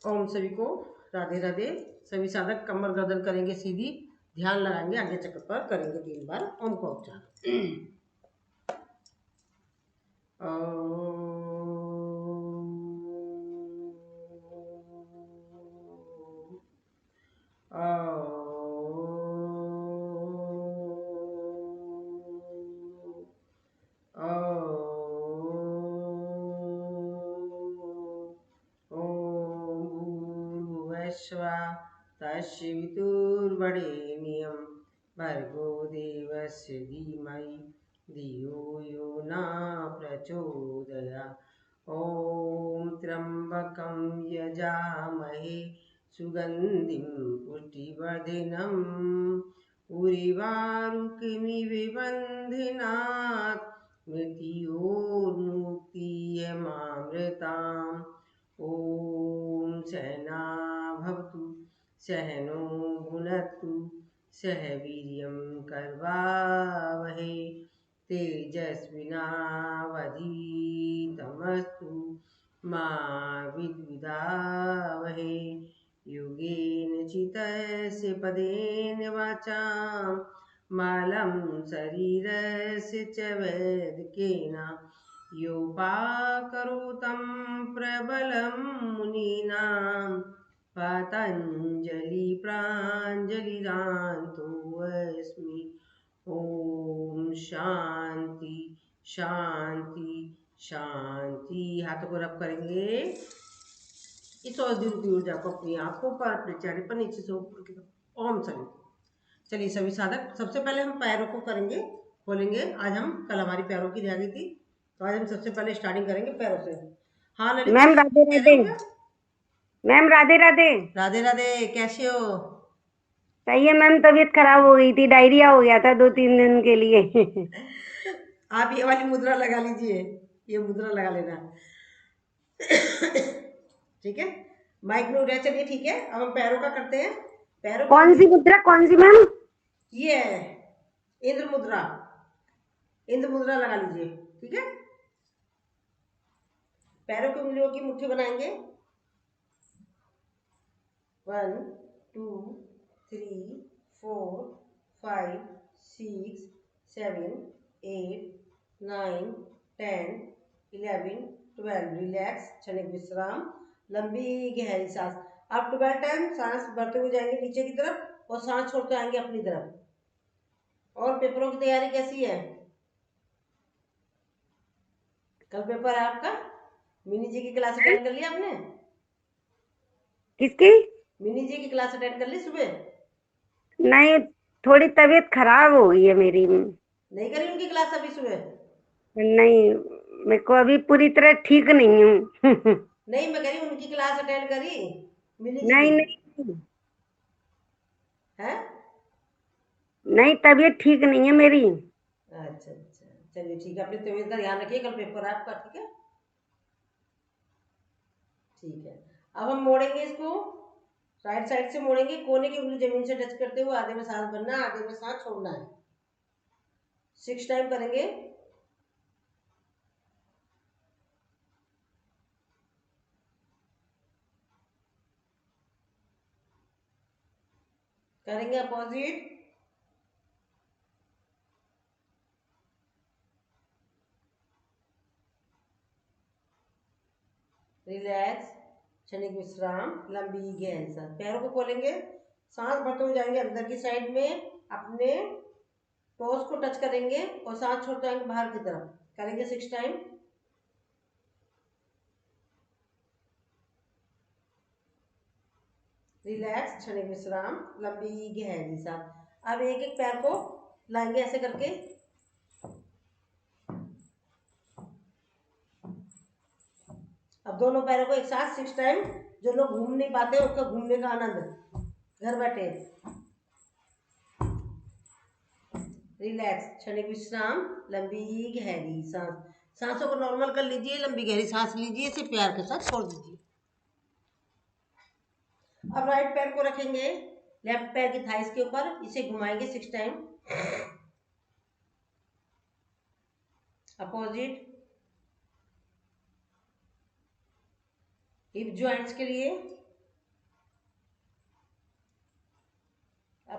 ओम सभी को राधे राधे। सभी साधक कमर गर्दन करेंगे सीधी, ध्यान लगाएंगे, आगे चक्र पर करेंगे 3 बार ओम का उच्चारण। तस्य वितुर्वरेण्यं भर्गो देवस्य धीमहि धियो यो न प्रचोदयात्। ॐ त्र्यम्बकं यजामहे सुगन्धिं पुष्टिवर्धनम् उर्वारुकमिव बन्धनात् मृत्योर्मुक्तियमामृताम्। ॐ सहना भवतु सहनो भुनक्तु सह वीर्यं करवावहै तेजस्विनावधीतमस्तु मा विद्विषावहै। योगेन चित्तस्य पदेन वाचां मालं शरीरस्य च वैदिकेन योपाकरोतं प्रबलं मुनीनां पतञ्जलि प्राञ्जलिरान्तोऽस्मि। ओम शांति शांति शांति। हाथों को रब करेंगे इस औषधि रूपी ऊर्जा को अपनी आंखों पर, अपने चेहरे पर, नीचे से ऊपर की तरफ। ओम सभी। चलिए सभी साधक, सबसे पहले हम पैरों को करेंगे, खोलेंगे। आज हम कल हमारी पैरों की रह गई थी, तो आज हम सबसे पहले स्टार्टिंग करेंगे पैरों से। हाँ ललिता मैम राधे राधे। मैम राधे राधे। राधे राधे, कैसे हो? सही है मैम, तबीयत खराब हो गई थी, डायरिया हो गया था 2-3 दिन के लिए। आप ये वाली मुद्रा लगा लीजिए, ये मुद्रा लगा लेना। ठीक है, माइक में उड़ा। चलिए ठीक है, अब हम पैरों का करते हैं। पैरों कौन सी मुद्रा, कौन सी मैम? ये है इंद्र मुद्रा। इंद्र मुद्रा लगा लीजिए, ठीक है। पैरों की उंगलियों की मुट्ठी बनाएंगे। 1 2 3 4 5 6 7 8 9 10 11 12। रिलैक्स, क्षणिक विश्राम, लंबी गहरी सांस। आप 12 टाइम सांस भरते हुए जाएंगे नीचे की तरफ और सांस छोड़ते आएंगे अपनी तरफ। और पेपरों की तैयारी कैसी है? कल पेपर है आपका। मिनी जी की क्लास अटेंड कर ली आपने? किसकी? मिनी जी की क्लास अटेंड कर ली सुबह? नहीं, थोड़ी तबीयत खराब हो गई है मेरी। नहीं करी उनकी क्लास अभी सुबह? नहीं, मेरे को अभी पूरी तरह ठीक नहीं हूँ। नहीं, मैं कह रही उनकी क्लास अटेंड करी मिनी जी नहीं की? नहीं है? नहीं, तबीयत ठीक नहीं है मेरी। अच्छा अच्छा, चलिए ठीक है, अपनी तबीयत का ध्यान रखिए, कल पेपर है आपका। ठीक है ठीक है। अब हम मोड़ेंगे इसको, राइट साइड से मोड़ेंगे। कोने की उंगली जमीन से टच करते हुए आधे में सांस भरना है, आधे में सांस छोड़ना है। 6 टाइम करेंगे। करेंगे अपोजिट। रिलैक्स, क्षणिक विश्राम, लंबी गहरी सांस। पैरों को खोलेंगे, सांस भरते हुए जाएंगे अंदर की साइड में, अपने टोस को टच करेंगे और सांस छोड़ते आएंगे बाहर की तरफ। करेंगे 6 टाइम। रिलैक्स, क्षणिक विश्राम, लंबी गहरी सांस। अब एक एक पैर को लाएंगे ऐसे करके। अब दोनों पैरों को एक साथ 6 टाइम। जो लोग घूम नहीं पाते उसका घूमने का आनंद घर बैठे। रिलैक्स, क्षणिक विश्राम, लंबी गहरी सांस। सांसों को नॉर्मल कर लीजिए, लंबी गहरी सांस लीजिए, इसे प्यार के साथ छोड़ दीजिए। अब राइट पैर को रखेंगे लेफ्ट पैर की थाइस के ऊपर, इसे घुमाएंगे 6 टाइम। अपोजिट। हिप जॉइंट्स के लिए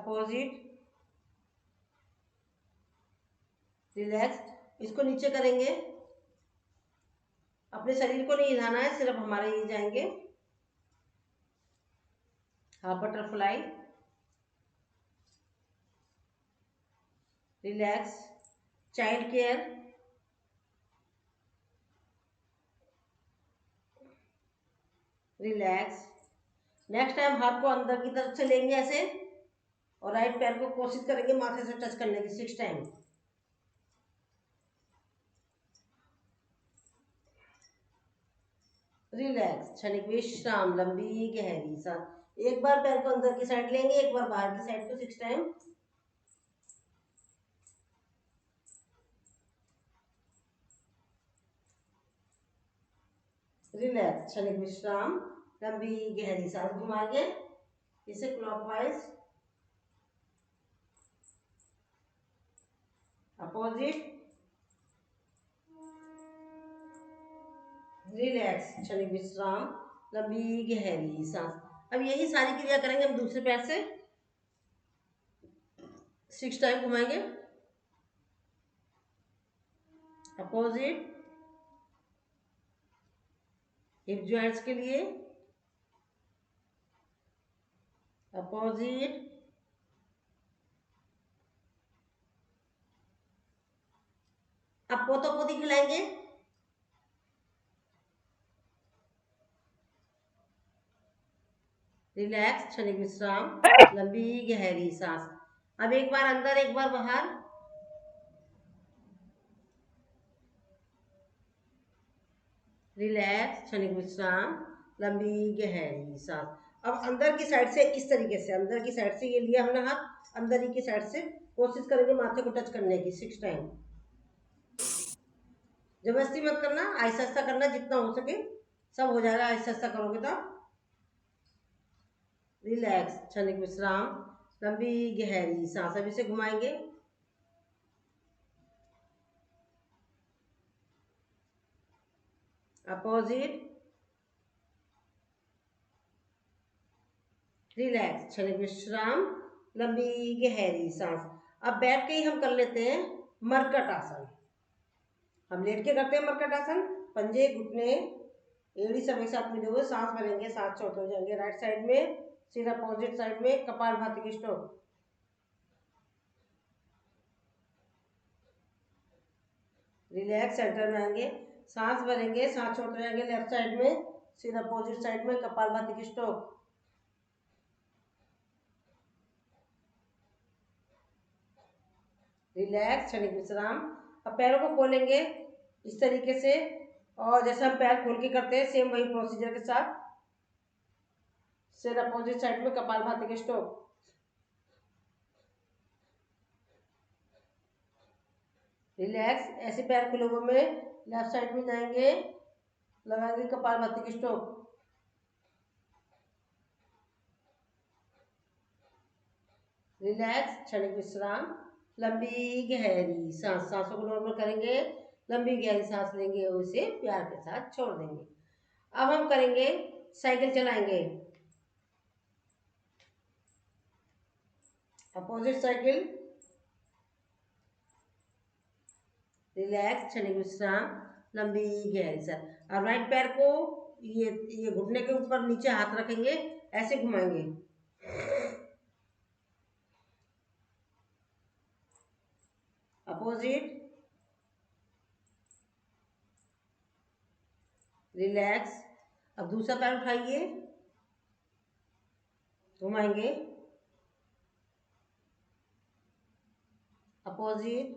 अपोजिट, रिलैक्स। इसको नीचे करेंगे, अपने शरीर को नहीं हिलाना है, सिर्फ हमारे ये जाएंगे। Half butterfly, relax, child care, relax. Next time हाथ को अंदर की तरफ से लेंगे ऐसे, और राइट पैर को कोशिश करेंगे माथे से टच करने की 6 टाइम। रिलैक्स, क्षणिक विश्राम, लंबी गहरी सांस। एक बार पैर को अंदर की साइड लेंगे, एक बार बाहर की साइड को 6 टाइम। रिलैक्स, क्षणिक विश्राम, लंबी गहरी सांस। घुमाएंगे इसे क्लॉकवाइज, अपोजिट, रिलैक्स, क्षणिक विश्राम, लंबी गहरी सांस। अब यही सारी क्रिया करेंगे हम दूसरे पैर से। 6 टाइम घुमाएंगे, अपोजिट, हिप जॉइंट्स के लिए, अपोजिट, अब पोतो पोती खिलाएंगे। रिलैक्स, क्षणिक विश्राम, लंबी गहरी सांस। अब एक बार अंदर एक बार बाहर, रिलैक्स, क्षणिक विश्राम, लंबी गहरी सांस। अब अंदर की साइड से इस तरीके से, अंदर की साइड से ये लिया हमने हाथ, अंदर ही की साइड से कोशिश करेंगे माथे को टच करने की 6 टाइम। जबरदस्ती मत करना, आहिस्ता आहिस्ता करना, जितना हो सके सब हो जाएगा आहिस्ता आहिस्ता करोगे तो। रिलैक्स, क्षणिक विश्राम, लंबी गहरी सांस। अभी से घुमाएंगे, अपोजिट, रिलैक्स, क्षणिक विश्राम, लंबी गहरी सांस। अब बैठ के ही हम कर लेते हैं मरकट आसन। हम लेट के करते हैं मरकट आसन। पंजे, घुटने, एड़ी सब एक साथ मिले हुए, सांस भरेंगे, सांस छोड़ते हो जाएंगे। राइट साइड में, सिर अपोजिट साइड में, कपालभाति की स्ट्रोक, रिलैक्स, सेंटर में आएंगे, सांस भरेंगे, सांस छोड़ते जाएंगे। लेफ्ट साइड में, सिर अपोजिट साइड में, कपालभाति की स्ट्रोक, रिलैक्स, क्षणिक विश्राम। अब पैरों को खोलेंगे इस तरीके से, और जैसे हम पैर खोल के करते हैं सेम वही प्रोसीजर के साथ। सिर अपोजिट साइड में, कपालभाति के स्ट्रोक, रिलैक्स। ऐसे पैर खुले हुए में लेफ्ट साइड में जाएंगे, लगाएंगे कपालभाति की स्ट्रोक, रिलैक्स, क्षणिक विश्राम, लंबी गहरी सांस। सांसों को नॉर्मल करेंगे, लंबी गहरी सांस लेंगे और उसे प्यार के साथ छोड़ देंगे। अब हम करेंगे, साइकिल चलाएंगे, अपोजिट साइकिल, रिलैक्स, क्षणिक विश्राम, लंबी गहरी सांस। अब राइट पैर को ये घुटने के ऊपर नीचे हाथ रखेंगे, ऐसे घुमाएंगे, अपोजिट, रिलैक्स। अब दूसरा पैर उठाइए, घुमाएंगे, अपोजिट,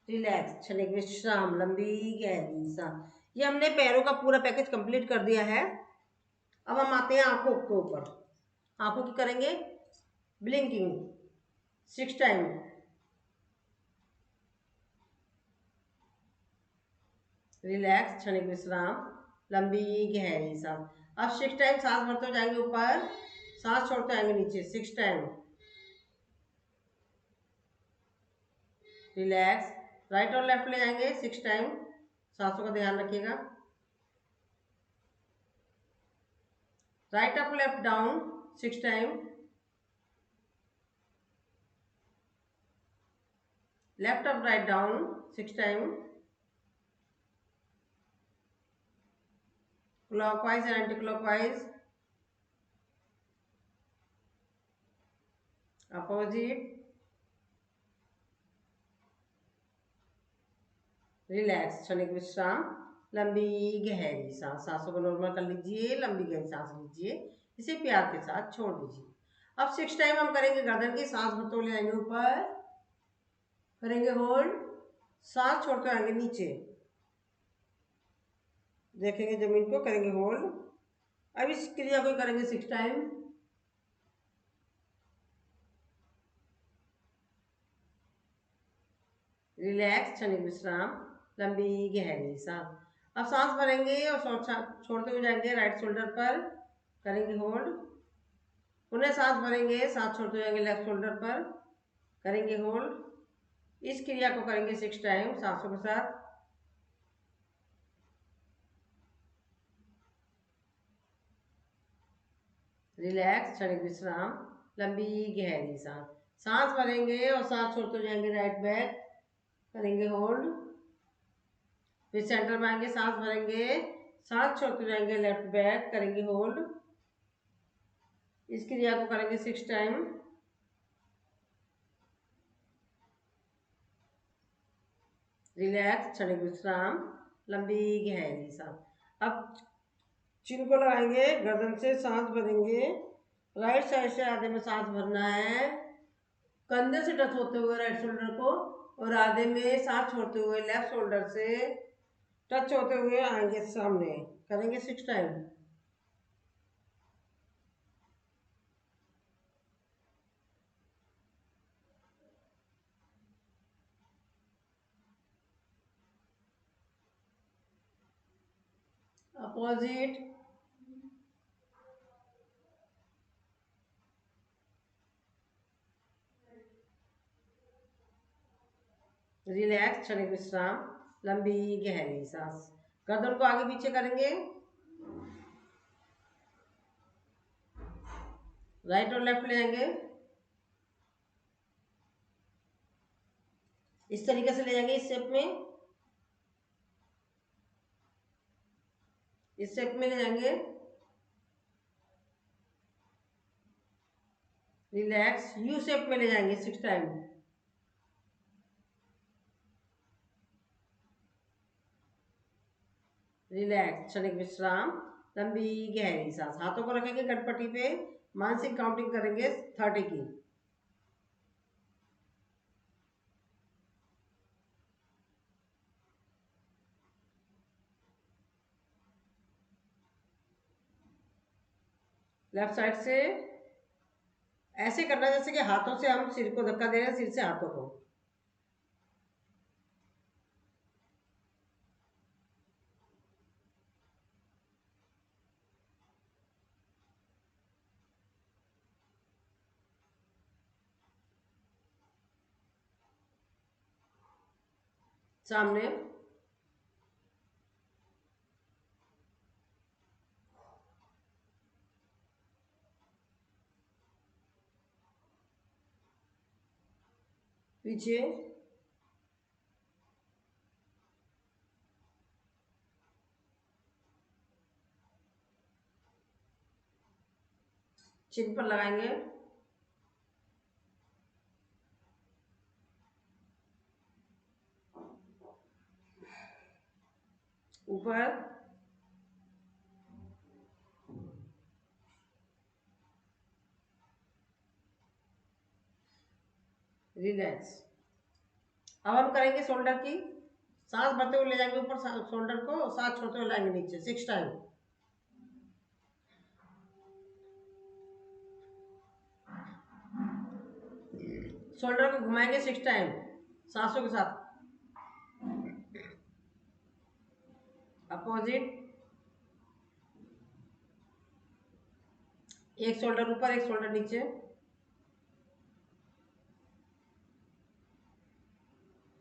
रिलैक्स, क्षणिक विश्राम, लंबी गहरी सांस। ये हमने पैरों का पूरा पैकेज कंप्लीट कर दिया है। अब हम आते हैं आंखों के ऊपर। आंखों की करेंगे ब्लिंकिंग 6 टाइम, रिलैक्स, क्षणिक विश्राम, लंबी गहरी सांस। अब 6 टाइम सांस भरते जाएंगे ऊपर, सांस छोड़ते आएंगे नीचे 6 टाइम, रिलैक्स। राइट और लेफ्ट ले जाएंगे 6 टाइम, सांसों का ध्यान रखिएगा। Right up left down 6 time, left up right down 6 time, clockwise and anti-clockwise, opposite, relax, क्षणिक विश्राम, लंबी गहरी सांस, सांसों को नॉर्मल कर लीजिए, लंबी गहरी सांस लीजिए, इसे प्यार के साथ छोड़ दीजिए। अब 6 टाइम हम करेंगे गर्दन की, सांस भरते हुए आएंगे ऊपर, करेंगे होल्ड, सांस छोड़ते आएंगे नीचे, देखेंगे जमीन को, करेंगे होल्ड। अब इस क्रिया को करेंगे 6 टाइम, रिलैक्स, क्षणिक विश्राम, लंबी गहरी सांस। अब सांस भरेंगे और छोड़ते हुए जाएंगे राइट शोल्डर पर, करेंगे होल्ड, पुनः सांस भरेंगे, सांस छोड़ते हुए जाएंगे लेफ्ट शोल्डर पर, करेंगे होल्ड। इस क्रिया को करेंगे 6 टाइम सांसों के साथ। रिलैक्स, क्षणिक विश्राम, लंबी गहरी सांस। सांस भरेंगे और सांस छोड़ते जाएंगे राइट बैक, करेंगे होल्ड, फिर सेंटर में आएंगे, सांस भरेंगे, सांस छोड़ते जाएंगे लेफ्ट बैक, करेंगे होल्ड। इस क्रिया को करेंगे 6 टाइम। रिलैक्स, क्षणिक विश्राम, लंबी गहरी सांस। अब चिन को लगाएंगे, गर्दन से सांस भरेंगे, राइट साइड से आधे में सांस भरना है, कंधे से टच होते हुए राइट शोल्डर को, और आधे में सांस छोड़ते हुए लेफ्ट शोल्डर से टच होते हुए आएंगे सामने, करेंगे 6 टाइम। अपोजिट, रिलैक्स, क्षणिक विश्राम, लंबी गहरी सांस। गर्दन को आगे पीछे करेंगे, राइट और लेफ्ट ले जाएंगे, इस तरीके से ले जाएंगे, इस शेप में, इस शेप में ले जाएंगे। रिलैक्स, यू शेप में ले जाएंगे 6 टाइम। रिलैक्स, क्षणिक विश्राम, लंबी गहरी सांस। हाथों को रखेंगे गटपटी पे, मानसिक काउंटिंग करेंगे 30 की। लेफ्ट साइड से ऐसे करना जैसे कि हाथों से हम सिर को धक्का दे रहे हैं, सिर से हाथों को। सामने, पीछे, चिन पर लगाएंगे, ऊपर, रिलैक्स। अब हम करेंगे शोल्डर की, सांस भरते हुए ले जाएंगे ऊपर शोल्डर को, सांस छोड़ते हुए लाएंगे नीचे 6 टाइम। शोल्डर को घुमाएंगे 6 टाइम सांसों के साथ। अपोजिट, एक शोल्डर ऊपर, एक शोल्डर नीचे।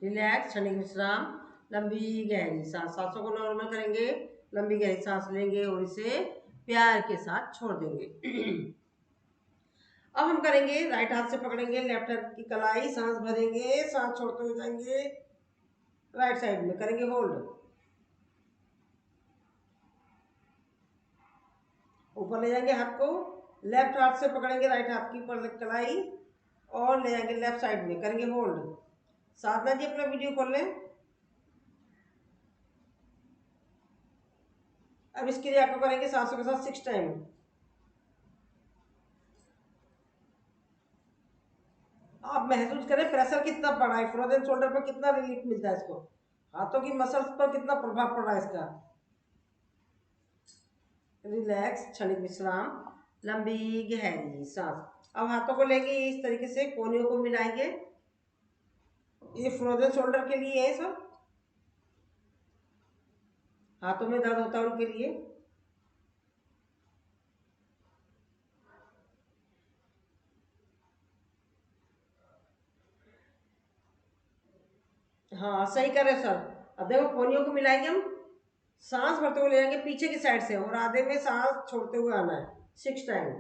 रिलैक्स, क्षणिक विश्राम, लंबी गहरी सांस। सांसों को नॉर्मल करेंगे, लंबी गहरी सांस लेंगे और इसे प्यार के साथ छोड़ देंगे। अब हम करेंगे राइट हाथ से पकड़ेंगे लेफ्ट हाथ की कलाई, सांस भरेंगे, सांस छोड़ते हुए जाएंगे राइट साइड में, करेंगे होल्ड, ऊपर ले जाएंगे हाथ को, लेफ्ट हाथ से पकड़ेंगे राइट हाथ की कलाई और ले जाएंगे लेफ्ट साइड में, करेंगे होल्ड। साधना जी अपना वीडियो खोल लें। अब इसके लिए आपको करेंगे सांसों के साथ 6 टाइम। आप महसूस करें प्रेशर कितना पड़ा है, फ्रोजन शोल्डर पर कितना रिलीफ मिलता है इसको, हाथों की मसल्स पर कितना प्रभाव पड़ रहा है इसका। रिलैक्स, क्षणिक विश्राम, लंबी गहरी सांस। अब हाथों को लेंगे इस तरीके से, कोहनियों को मिलाएंगे, ये फ्रोजन शोल्डर के लिए है सब, हाथों में दर्द होता है उनके लिए। हाँ सही कर रहे सर। अब देखो कोहनियों को मिलाएंगे हम, सांस भरते हुए ले जाएंगे पीछे की साइड से और आधे में सांस छोड़ते हुए आना है 6 टाइम।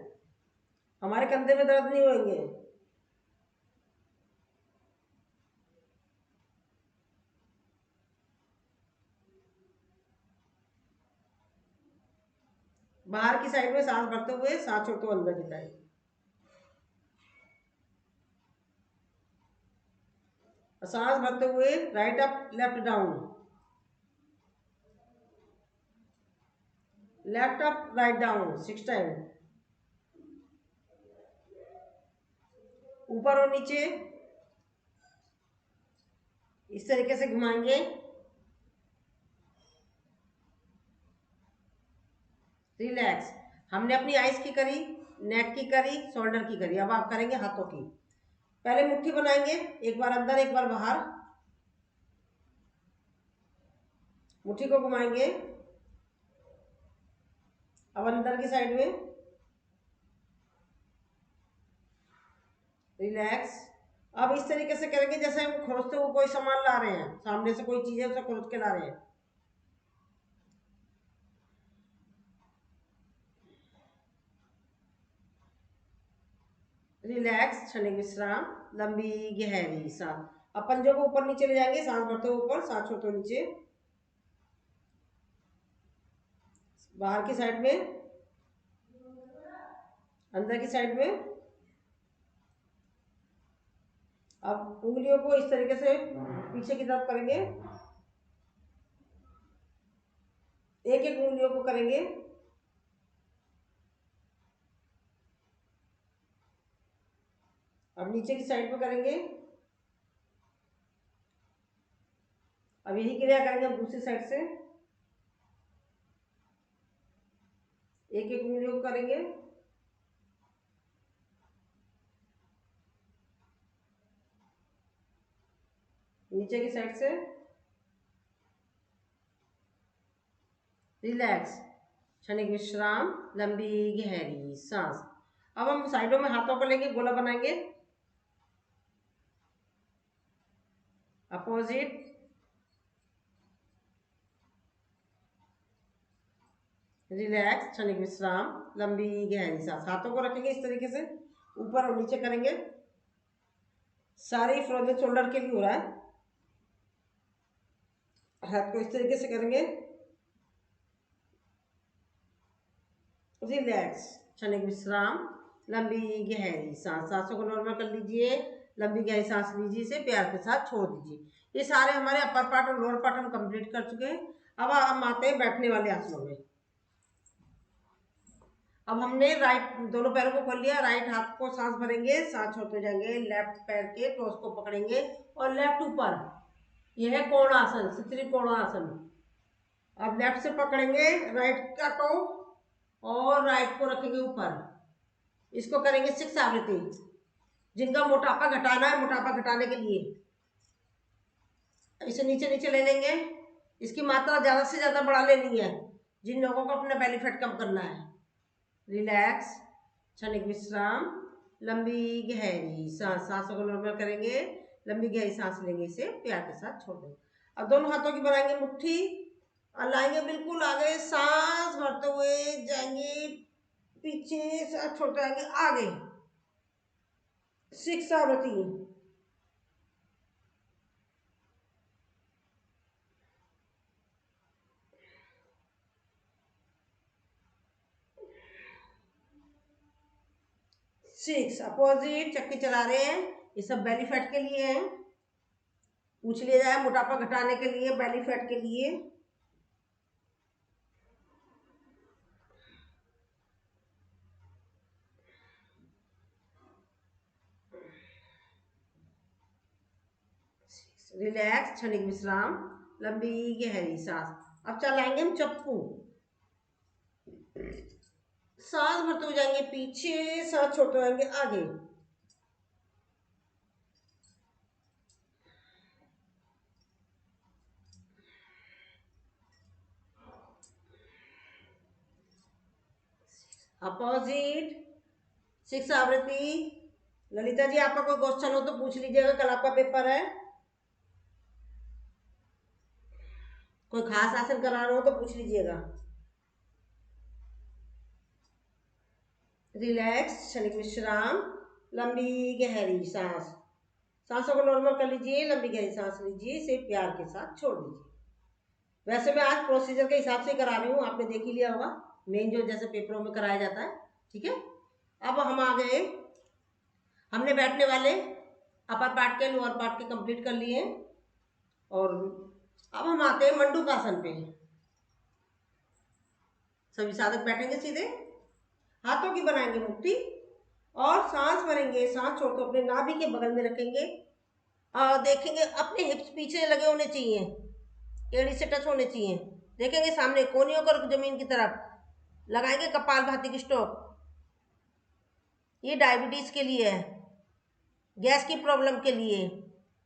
हमारे कंधे में दर्द नहीं होंगे। बाहर की साइड में सांस भरते हुए, सांस छोड़ते हुए अंदर की साइड। सांस भरते हुए right up left down, left up right down 6 time, ऊपर और नीचे इस तरीके से घुमाएंगे। रिलैक्स। हमने अपनी आइस की करी, नेक की करी, शोल्डर की करी, अब आप करेंगे हाथों की। पहले मुट्ठी बनाएंगे, एक बार अंदर एक बार बाहर, मुट्ठी को घुमाएंगे, अब अंदर की साइड में। रिलैक्स। अब इस तरीके से करेंगे जैसे हम खरोचते हुए कोई सामान ला रहे हैं, सामने से कोई चीज है उसे खरोच के ला रहे हैं। रिलैक्स, क्षणिक विश्राम, लंबी गहरी सांस। अब पंजों को ऊपर नीचे ले जाएंगे, सांस भरते हुए ऊपर, सांस छोड़ते हुए नीचे, बाहर की साइड में, अंदर की साइड में। अब उंगलियों को इस तरीके से पीछे की तरफ करेंगे, एक एक उंगलियों को करेंगे। अब नीचे की साइड पे करेंगे। अब यही क्रिया करेंगे हम दूसरी साइड से, एक एक उंगलियों को करेंगे। नीचे की साइड से। रिलैक्स, क्षणिक विश्राम, लंबी गहरी सांस। अब हम साइडों में हाथों को लेके गोला बनाएंगे, अपोजिट। रिलैक्स, क्षणिक विश्राम, लंबी गहरी सांस। हाथों को रखेंगे इस तरीके से, ऊपर और नीचे करेंगे, सारे फ्रोजन शोल्डर के लिए हो रहा है। हाथ को इस तरीके से करेंगे। रिलैक्स, क्षणिक विश्राम, लंबी गहरी सांस। सांसों को नॉर्मल कर लीजिए, लंबी गहरी सांस लीजिए, इसे प्यार के साथ छोड़ दीजिए। ये सारे हमारे अपर पार्ट और लोअर पार्ट हम कंप्लीट कर चुके हैं। अब हम आते हैं बैठने वाले आसनों में। अब हमने राइट दोनों पैरों को खोल लिया, राइट हाथ को सांस भरेंगे, सांस छोड़ते जाएंगे, लेफ्ट पैर के टोस को पकड़ेंगे और लेफ्ट ऊपर, यह है कोणासन, सित्री कोणासन। अब लेफ्ट से पकड़ेंगे राइट का टो और राइट को रखेंगे ऊपर, इसको करेंगे 6 आवृत्ति। जिनका मोटापा घटाना है, मोटापा घटाने के लिए इसे नीचे नीचे ले लेंगे, इसकी मात्रा ज़्यादा से ज़्यादा बढ़ा लेनी है जिन लोगों को अपना बेली फैट कम करना है। रिलैक्स, क्षणिक विश्राम, लंबी गहरी सांस। सांसों को नॉर्मल करेंगे, लंबी गहरी सांस लेंगे, इसे प्यार के साथ छोड़ देंगे। अब दोनों हाथों की बनाएंगे मुट्ठी और लाएंगे बिल्कुल आगे, सांस भरते हुए जाएंगे पीछे, सांस छोड़ते आएंगे आगे। 6 आवृत्ति। 6 अपोजिट चक्की चला रहे हैं। ये सब बेली फैट के लिए है, पूछ लिया जाए, मोटापा घटाने के लिए, बेली फैट के लिए। रिलैक्स, क्षणिक विश्राम, लंबी गहरी सांस। अब चलाएंगे हम चप्पू। सांस भरते हुए जाएंगे पीछे, सांस छोड़ते जाएंगे आगे। अपोजिट 6 आवृत्ति। ललिता जी, आपका कोई क्वेश्चन हो तो पूछ लीजिएगा, कल आपका पेपर है। कोई खास आसन करा रहा हो तो पूछ लीजिएगा। रिलैक्स, क्षणिक विश्राम, लंबी गहरी सांस। सांसों को नॉर्मल कर लीजिए, लंबी गहरी सांस लीजिए, इसे प्यार के साथ छोड़ दीजिए। वैसे मैं आज प्रोसीजर के हिसाब से करा रही हूँ, आपने देख ही लिया होगा, मेन जो जैसे पेपरों में कराया जाता है। ठीक है, अब हम आ गए, हमने बैठने वाले अपर पार्ट के, लोअर पार्ट के कंप्लीट कर लिए। और अब हम आते हैं मंडूकासन पे। सभी साधक बैठेंगे सीधे, हाथों की बनाएंगे मुट्ठी और सांस भरेंगे, सांस छोड़कर अपने नाभि के बगल में रखेंगे और देखेंगे अपने हिप्स पीछे लगे होने चाहिए, एड़ी से टच होने चाहिए। देखेंगे सामने, कोहनियों को जमीन की तरफ लगाएंगे, कपालभाति की स्ट्रोक। ये डायबिटीज के लिए है, गैस की प्रॉब्लम के लिए,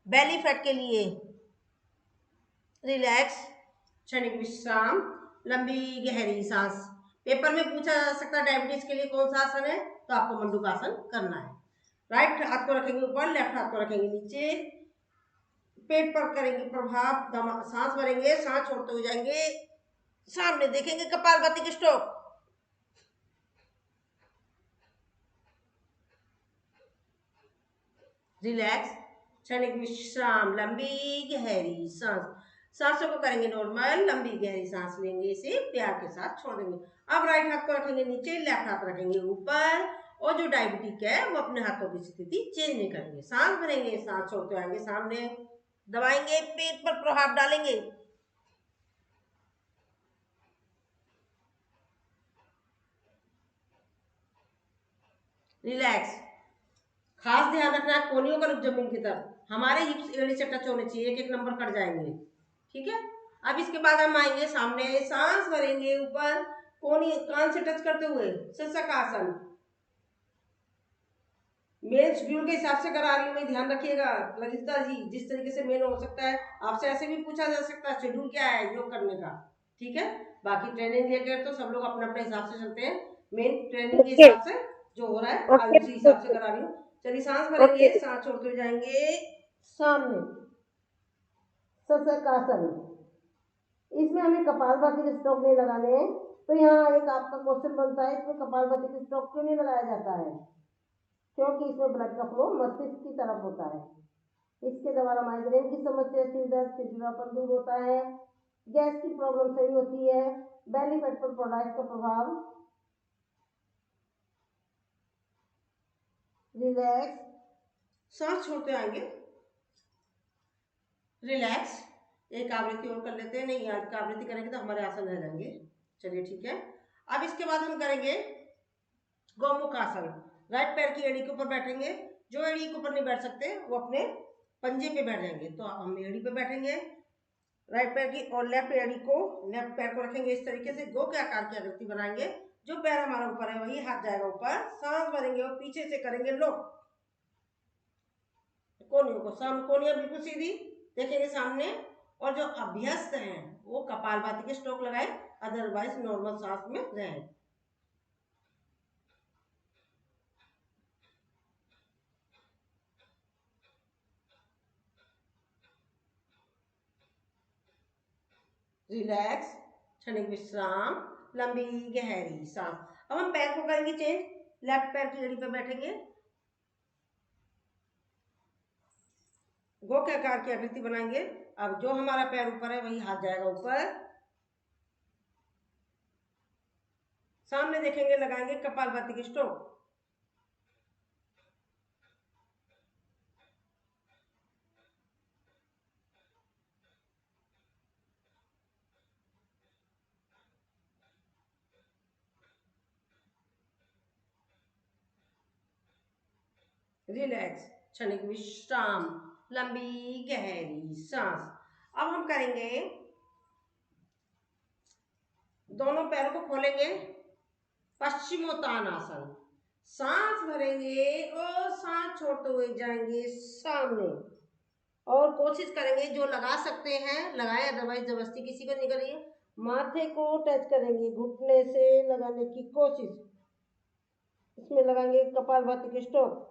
बेली फैट के लिए। रिलैक्स, क्षणिक विश्राम, लंबी गहरी सांस। पेपर में पूछा जा सकता है डायबिटीज के लिए कौन सा आसन है, तो आपको मंडूकासन करना है। राइट हाथ को रखेंगे ऊपर, लेफ्ट हाथ को रखेंगे नीचे, पेट पर करेंगे प्रभाव, सांस भरेंगे, सांस छोड़ते हुए जाएंगे सामने, देखेंगे कपालभाति की स्ट्रोक। रिलैक्स, क्षणिक विश्राम, लंबी गहरी सांस। सांसों को करेंगे नॉर्मल, लंबी गहरी सांस लेंगे, इसे प्यार के साथ छोड़ देंगे। अब राइट हाथ को रखेंगे नीचे, लेफ्ट हाथ रखेंगे ऊपर, और जो डायबिटिक है वो अपने हाथों की स्थिति चेंज नहीं करेंगे। सांस भरेंगे, सांस छोड़ते आएंगे सामने, दबाएंगे, पेट पर प्रभाव डालेंगे। रिलैक्स, खास ध्यान रखना है कोहनियों का रुख जमीन की तरफ, हमारे हिप्स एड़ी से टच होने चाहिए, एक एक नंबर कट जाएंगे। ठीक है, अब इसके बाद हम आएंगे सामने, सांस भरेंगे ऊपर, कोहनी कान से टच करते हुए, शीर्षक आसन। मेन शेड्यूल के हिसाब से करा रही हूँ मैं, ध्यान रखिएगा ललिता जी, जिस तरीके से मेन हो सकता है, आपसे ऐसे भी पूछा जा सकता है शेड्यूल क्या है योग करने का। ठीक है, बाकी ट्रेनिंग लेकर तो सब लोग अपने अपने हिसाब से चलते हैं, मेन ट्रेनिंग के हिसाब से जो हो रहा है आज उसी हिसाब से करा रही हूँ। चलिए, सांस भरेंगे, सांस छोड़ते हुए जाएंगे सामने, शीर्षक आसन। इसमें हमें कपालभाति के स्ट्रोक नहीं लगाने हैं, तो यहाँ एक आपका क्वेश्चन बनता है, इसमें कपालभाति के स्ट्रोक क्यों नहीं लगाया जाता है? क्योंकि इसमें ब्लड का फ्लो मस्तिष्क की तरफ होता है। इसके द्वारा माइग्रेन की समस्या, सिर दर्द, चिड़चिड़ापन दूर होता है, गैस की प्रॉब्लम सही होती है, बेली फैट पर पड़ा इसका प्रभाव। रिलैक्स, सांस छोड़ते आएंगे, रिलैक्स। एक आवृत्ति और कर लेते हैं, नहीं आज का आवृत्ति करेंगे तो हमारे आसन रह जाएंगे। चलिए ठीक है, अब इसके बाद हम करेंगे गौमुख आसन। राइट पैर की एड़ी के ऊपर बैठेंगे, जो एड़ी के ऊपर नहीं बैठ सकते वो अपने पंजे पे बैठ जाएंगे, तो हम एड़ी पे बैठेंगे, राइट पैर की, और लेफ्ट एड़ी को, लेफ्ट पैर को रखेंगे इस तरीके से, गो के आकार की आकृति बनाएंगे। जो पैर हमारा ऊपर है वही हाथ जाएगा ऊपर, सांस भरेंगे और पीछे से करेंगे लॉक, कोहनियों को, कोहनियां बिल्कुल सीधी देखेंगे सामने, और जो अभ्यस्त हैं वो कपालभाति के स्ट्रोक लगाए, अदरवाइज नॉर्मल सांस में रहें। रिलैक्स, क्षणिक विश्राम, लंबी गहरी सांस। अब हम पैर को करेंगे चेंज, लेफ्ट पैर की एड़ी पर बैठेंगे, गो के आकार की आकृति बनाएंगे। अब जो हमारा पैर ऊपर है वही हाथ जाएगा ऊपर, सामने देखेंगे, लगाएंगे कपालभाति की स्ट्रोक। रिलैक्स, क्षणिक विश्राम, लंबी गहरी सांस। अब हम करेंगे, दोनों पैरों को खोलेंगे, पश्चिमोत्तानासन। सांस भरेंगे और सांस छोड़ते हुए जाएंगे सामने, और कोशिश करेंगे जो लगा सकते हैं लगाए, अदरवाइज जबरदस्ती किसी को नहीं करिए। माथे को टच करेंगे, घुटने से लगाने की कोशिश, इसमें लगाएंगे कपालभाति के स्ट्रोक।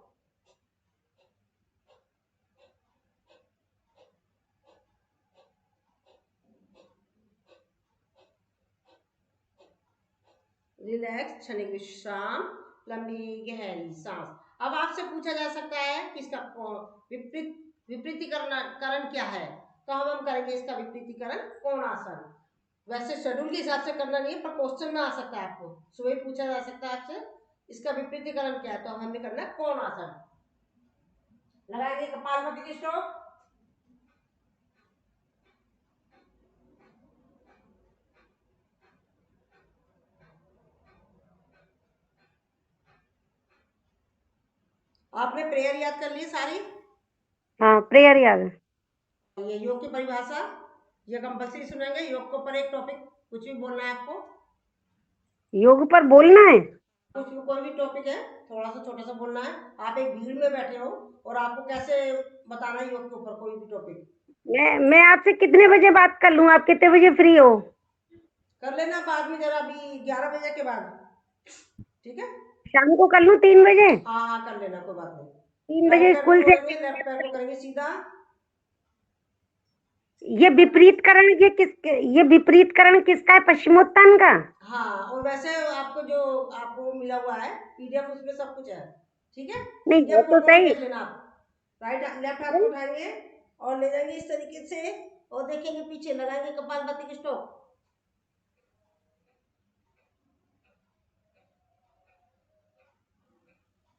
रिलैक्स, क्षणिक विश्राम, लंबी गहरी सांस। अब आपसे पूछा जा सकता है कि इसका विपरीतीकरण क्या है, तो हम करेंगे इसका विपरीतीकरण कोणासन। वैसे शेड्यूल के हिसाब से करना नहीं है, पर क्वेश्चन में आ सकता है, आपको सुबह पूछा जा सकता है आपसे इसका विपरीतीकरण क्या है, तो हमें करना है कोणासन। लगाएंगे कपालभाति की स्ट्रोक, आपने प्रेयर याद कर ली सारी? हाँ, प्रेयर याद है। ये योग की परिभाषा, ये कंपल्सरी सुनेंगे। योग के ऊपर एक टॉपिक कुछ भी बोलना है आपको, योग पर बोलना है? कुछ भी, कोई भी टॉपिक है, थोड़ा सा छोटा सा बोलना है। आप एक भीड़ में बैठे हो और आपको कैसे बताना है योग के ऊपर कोई भी टॉपिक। मैं आपसे कितने बजे बात कर लूँ? आप कितने बजे फ्री हो? कर लेना बाद में, जरा अभी 11 बजे के बाद, ठीक है? शाम को कर लूँ 3 बजे? हाँ हाँ, कर लेना, कोई बात नहीं। 3 बजे राइट पैर को स्कूल से। मोड़ेंगे, लेफ्ट पैर को करेंगे सीधा। ये विपरीतकरण, ये विपरीतकरण किसका है? पश्चिमोत्तान का? हाँ, और वैसे आपको जो आपको मिला हुआ है पीडीएफ, उसमें सब कुछ है, ठीक है? नहीं, वो पीडीएफ तो खोल खोल सही। देख लेना आप। राइट लेफ्ट हाथ को उठाएंगे और ले जाएंगे इस तरीके से, और देखेंगे पीछे, लगाएंगे कपालभाति की स्ट्रोक।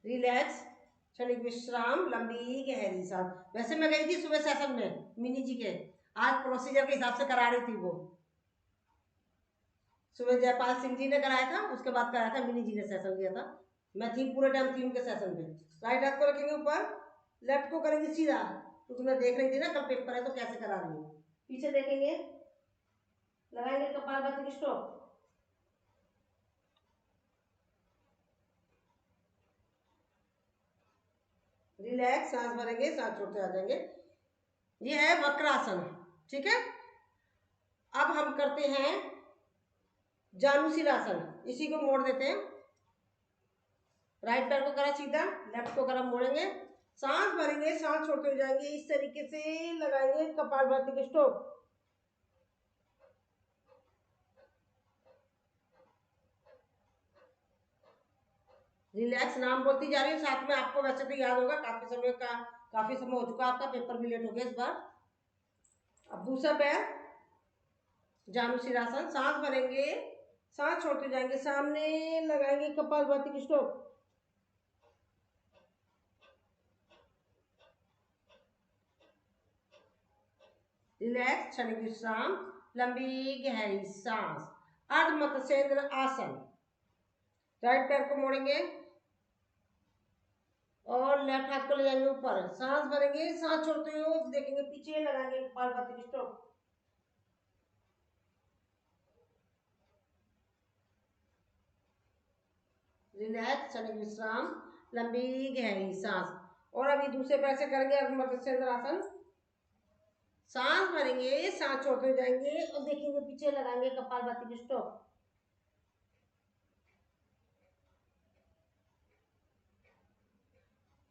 रिलैक्स, क्षणिक विश्राम, लंबी गहरी सांस। वैसे मैं गई थी सुबह सेशन में मिनी जी के, आज प्रोसीजर के हिसाब से करा रही थी वो। सुबह जयपाल सिंह जी ने कराया था, उसके बाद कराया था मिनी जी ने सेशन लिया था। मैं थी पूरे टाइम थी उनके सेशन पे। राइट हाथ को रखेंगे ऊपर, लेफ्ट को करेंगे सीधा, क्योंकि मैं देख रही थी ना कल पेपर है तो कैसे करा रही हूँ। पीछे देखेंगे, लगाएंगे कपालभाति की स्ट्रोक। रिलैक्स, सांस भरेंगे, सांस छोड़ते आ जाएंगे। ये है वक्रासन, ठीक है? अब हम करते हैं जानुशीलासन, इसी को मोड़ देते हैं। राइट पैर को करा सीधा, लेफ्ट को करा मोड़ेंगे, सांस भरेंगे, सांस छोड़ते हुए जाएंगे, इस तरीके से लगाएंगे कपालभाति के स्ट्रोक। रिलैक्स, नाम बोलती जा रही हूँ साथ में, आपको वैसे तो याद होगा, काफी समय हो चुका आपका, पेपर भी लेट हो गया इस बार। अब दूसरा पैर, जानुशीलासन, सांस भरेंगे, सांस छोड़ते जाएंगे, सामने लगाएंगे कपालभाति की स्ट्रोक। रिलैक्स, क्षणिक विश्राम, लंबी गहरी सांस। अर्ध मत्स्येंद्र आसन। राइट पैर को मोड़ेंगे और लेफ्ट हाथ को ले जाएंगे ऊपर, सांस भरेंगे, सांस छोड़ते हुए देखेंगे पीछे, लगाएंगे कपालभाति की स्ट्रोक। रिलैक्स, क्षणिक विश्राम, लंबी गहरी सांस। और अभी दूसरे पैर से करेंगे अर्ध मत्स्येंद्र आसन। सांस भरेंगे, सांस छोड़ते हुए जाएंगे और देखेंगे पीछे, लगाएंगे कपालभाति की स्ट्रोक।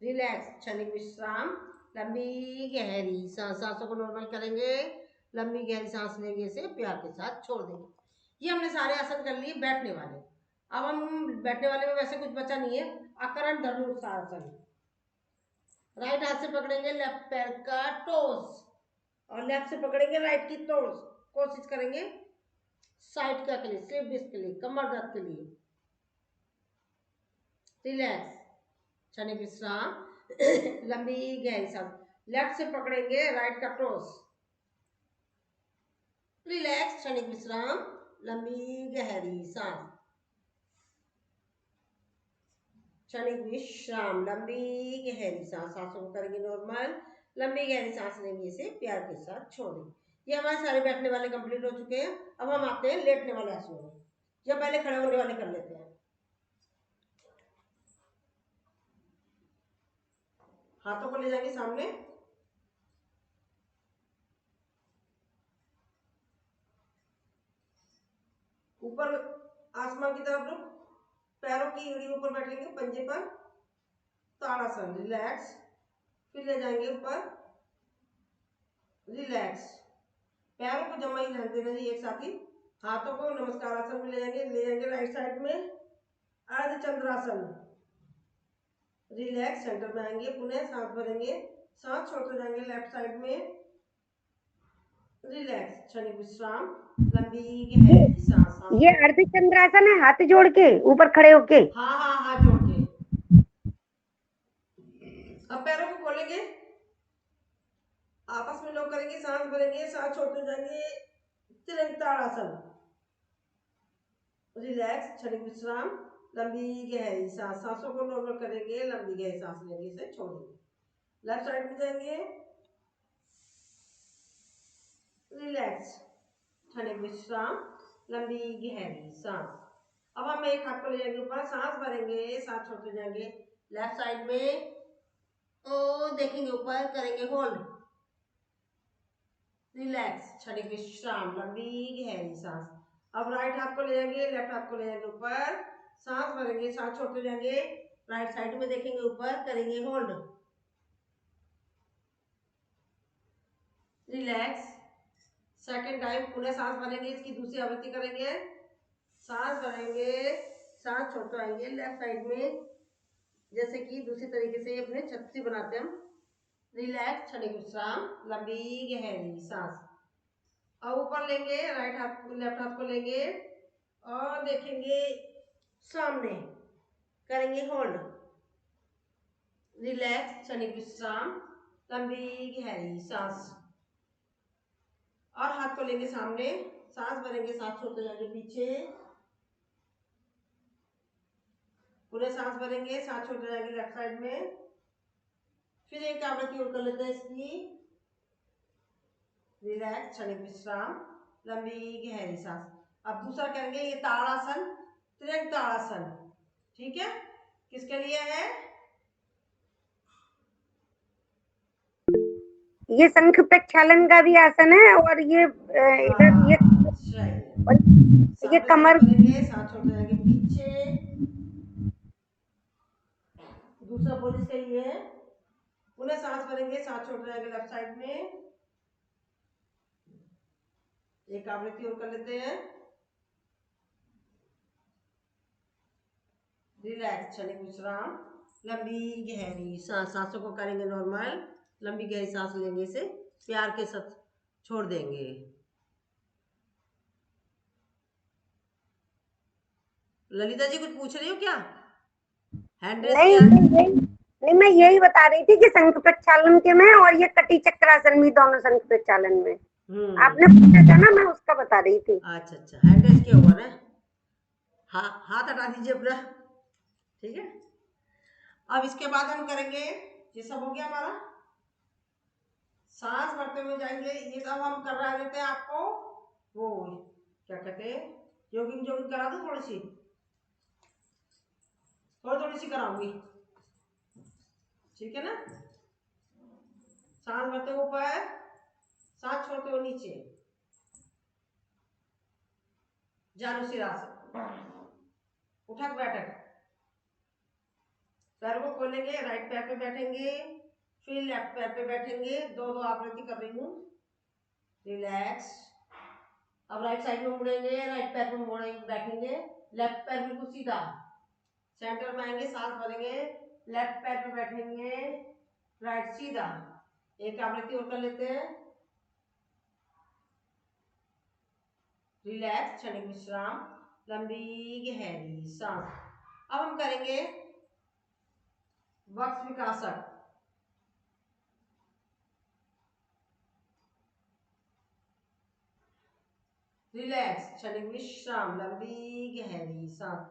रिलैक्स, क्षणिक विश्राम, लंबी गहरी सांस। सांसों को नॉर्मल करेंगे, लंबी गहरी सांस लेंगे, इसे प्यार के साथ छोड़ देंगे। ये हमने सारे आसन कर लिए बैठने वाले। अब हम बैठने वाले में वैसे कुछ बचा नहीं है। अकरण धनुरासन। राइट हाथ से पकड़ेंगे लेफ्ट पैर का टोस और लेफ्ट से पकड़ेंगे राइट की टोस। कोशिश करेंगे साइड का के लिए, स्लिप डिस्क के लिए, कमर दर्द के लिए। रिलैक्स, क्षणिक विश्राम। लंबी गहरी सांस। लेफ्ट से पकड़ेंगे राइट का टोस। रिलैक्स, क्षणिक विश्राम। लंबी गहरी सांस। क्षणिक विश्राम, लंबी गहरी सांस। सांसों को करेंगे नॉर्मल। लंबी गहरी सांस लेंगे, इसे प्यार के साथ छोड़ देंगे। ये हमारे सारे बैठने वाले कंप्लीट हो चुके हैं। अब हम आते हैं लेटने वाले आसनों में, या पहले खड़े होने वाले कर लेते हैं। हाथों को ले जाएंगे सामने, ऊपर आसमान की तरफ रुख, पैरों की एड़ियों पर बैठेंगे, पंजे पर ताड़ासन। रिलैक्स, फिर ले जाएंगे ऊपर। रिलैक्स, पैरों को जमा ही रहने देना जी एक साथ ही। हाथों को नमस्कार आसन में ले जाएंगे राइट साइड में, अर्धचंद्रासन। रिलैक्स, सेंटर में आएंगे, पुनः सांस भरेंगे, सांस छोड़ते जाएंगे लेफ्ट साइड में। रिलैक्स, क्षणिक विश्राम। लंबी गहरी सांस। ये अर्धचंद्रासन है, हाथ जोड़ के ऊपर खड़े होके? हाँ हाँ, हाथ जोड़ के। अब पैरों को खोलेंगे, आपस में लॉक करेंगे, सांस भरेंगे, सांस छोड़ते जाएंगे, त्रिताड़ासन। रिलैक्स, क्षणिक विश्राम। लंबी गहरी सांस। सांसों को नॉर्मल करेंगे, लंबी गहरी सांस लेंगे, इसे छोड़ देंगे। लेफ्ट साइड में जाएंगे। रिलैक्स, क्षणिक विश्राम। लंबी गहरी सांस। अब हम एक हाथ को ले जाएंगे ऊपर, सांस भरेंगे, सांस छोड़ते जाएंगे लेफ्ट साइड में, और देखेंगे ऊपर, करेंगे होल्ड। रिलैक्स, क्षणिक विश्राम। लंबी गहरी सांस। अब राइट हाथ को ले जाएंगे, लेफ्ट हाथ को ले जाएंगे ऊपर, सांस भरेंगे, सांस छोड़ते जाएंगे राइट साइड में, देखेंगे ऊपर, करेंगे होल्ड। रिलैक्स, सेकेंड टाइम पुनः सांस भरेंगे, इसकी दूसरी आवृत्ति करेंगे। सांस भरेंगे, सांस छोड़ते आएंगे लेफ्ट साइड में, जैसे कि दूसरी तरीके से अपने छत्ती बनाते हैं हम। रिलैक्स, क्षणिक विश्राम। लंबी गहरी सांस। अब ऊपर लेंगे, राइट हाथ को, लेफ्ट हाथ को लेंगे और देखेंगे सामने, करेंगे होल्ड। रिलैक्स, क्षणिक विश्राम। लंबी गहरी सांस। और हाथ को लेंगे सामने, सांस भरेंगे, सांस छोड़ते जाएंगे पीछे, पूरे सांस भरेंगे, सांस छोड़ते जाएंगे लेफ्ट साइड में। फिर एक आवृत्ति और कर लेते हैं इसकी। रिलैक्स, क्षणिक विश्राम। लंबी गहरी सांस। अब दूसरा करेंगे ये ताड़ासन, त्रिभुज ताड़ासन। ठीक है, किसके लिए है? ये शंख प्रक्षालन का भी आसन है, और ये इधर ये सामने सांस कमर। भरेंगे, सांस छोड़ते जाएंगे पीछे। दूसरा पोज इसका ये है, पुनः सांस भरेंगे, सांस छोड़ते जाएंगे लेफ्ट साइड में। एक आवृत्ति और कर लेते हैं। रिलैक्स, क्षणिक विश्राम। लंबी गहरी सांस। सांसों को करेंगे नॉर्मल, लंबी गहरी सांस लेंगे, इसे प्यार के साथ छोड़ देंगे। ललिता जी कुछ पूछ रही हो क्या? हैंड रेस नहीं किया? नहीं, मैं यही बता रही थी कि शंख प्रक्षालन के में और ये कटी चक्रासन भी, दोनों शंख प्रक्षालन में। आपने पूछा था ना, मैं उसका बता रही थी। अच्छा अच्छा, हैंड रेस किया हुआ ना। हाँ, हाथ हटा दीजिए अपना। ठीक है, अब इसके बाद हम करेंगे, ये सब हो गया हमारा। सांस भरते हुए जाएंगे, ये सब हम कर रहे देते हैं आपको, वो क्या कहते हैं, जोगिंग जोगिंग करा दो थोड़ी सी, थोड़ी सी कराऊंगी। ठीक है ना, सांस भरते हुए ऊपर, सांस छोड़ते हुए नीचे, जानुसिरासन, उठक बैठक। पैरों को खोलेंगे, राइट पैर पे बैठेंगे, फिर लेफ्ट पैर पे बैठेंगे। दो दो आवृत्ति कर रही हूँ। रिलैक्स। अब राइट साइड में मुड़ेंगे, राइट पैर में मुड़ेंगे, बैठेंगे, लेफ्ट पैर बिल्कुल सीधा, सेंटर में आएंगे, सांस भरेंगे, लेफ्ट पैर पे बैठेंगे, राइट सीधा। एक आवृत्ति और कर लेते हैं। रिलैक्स, क्षणिक विश्राम, लंबी गहरी सांस। अब हम करेंगे वक्ष विकासक। रिलैक्स, क्षणिक विश्राम, लंबी गहरी सांस।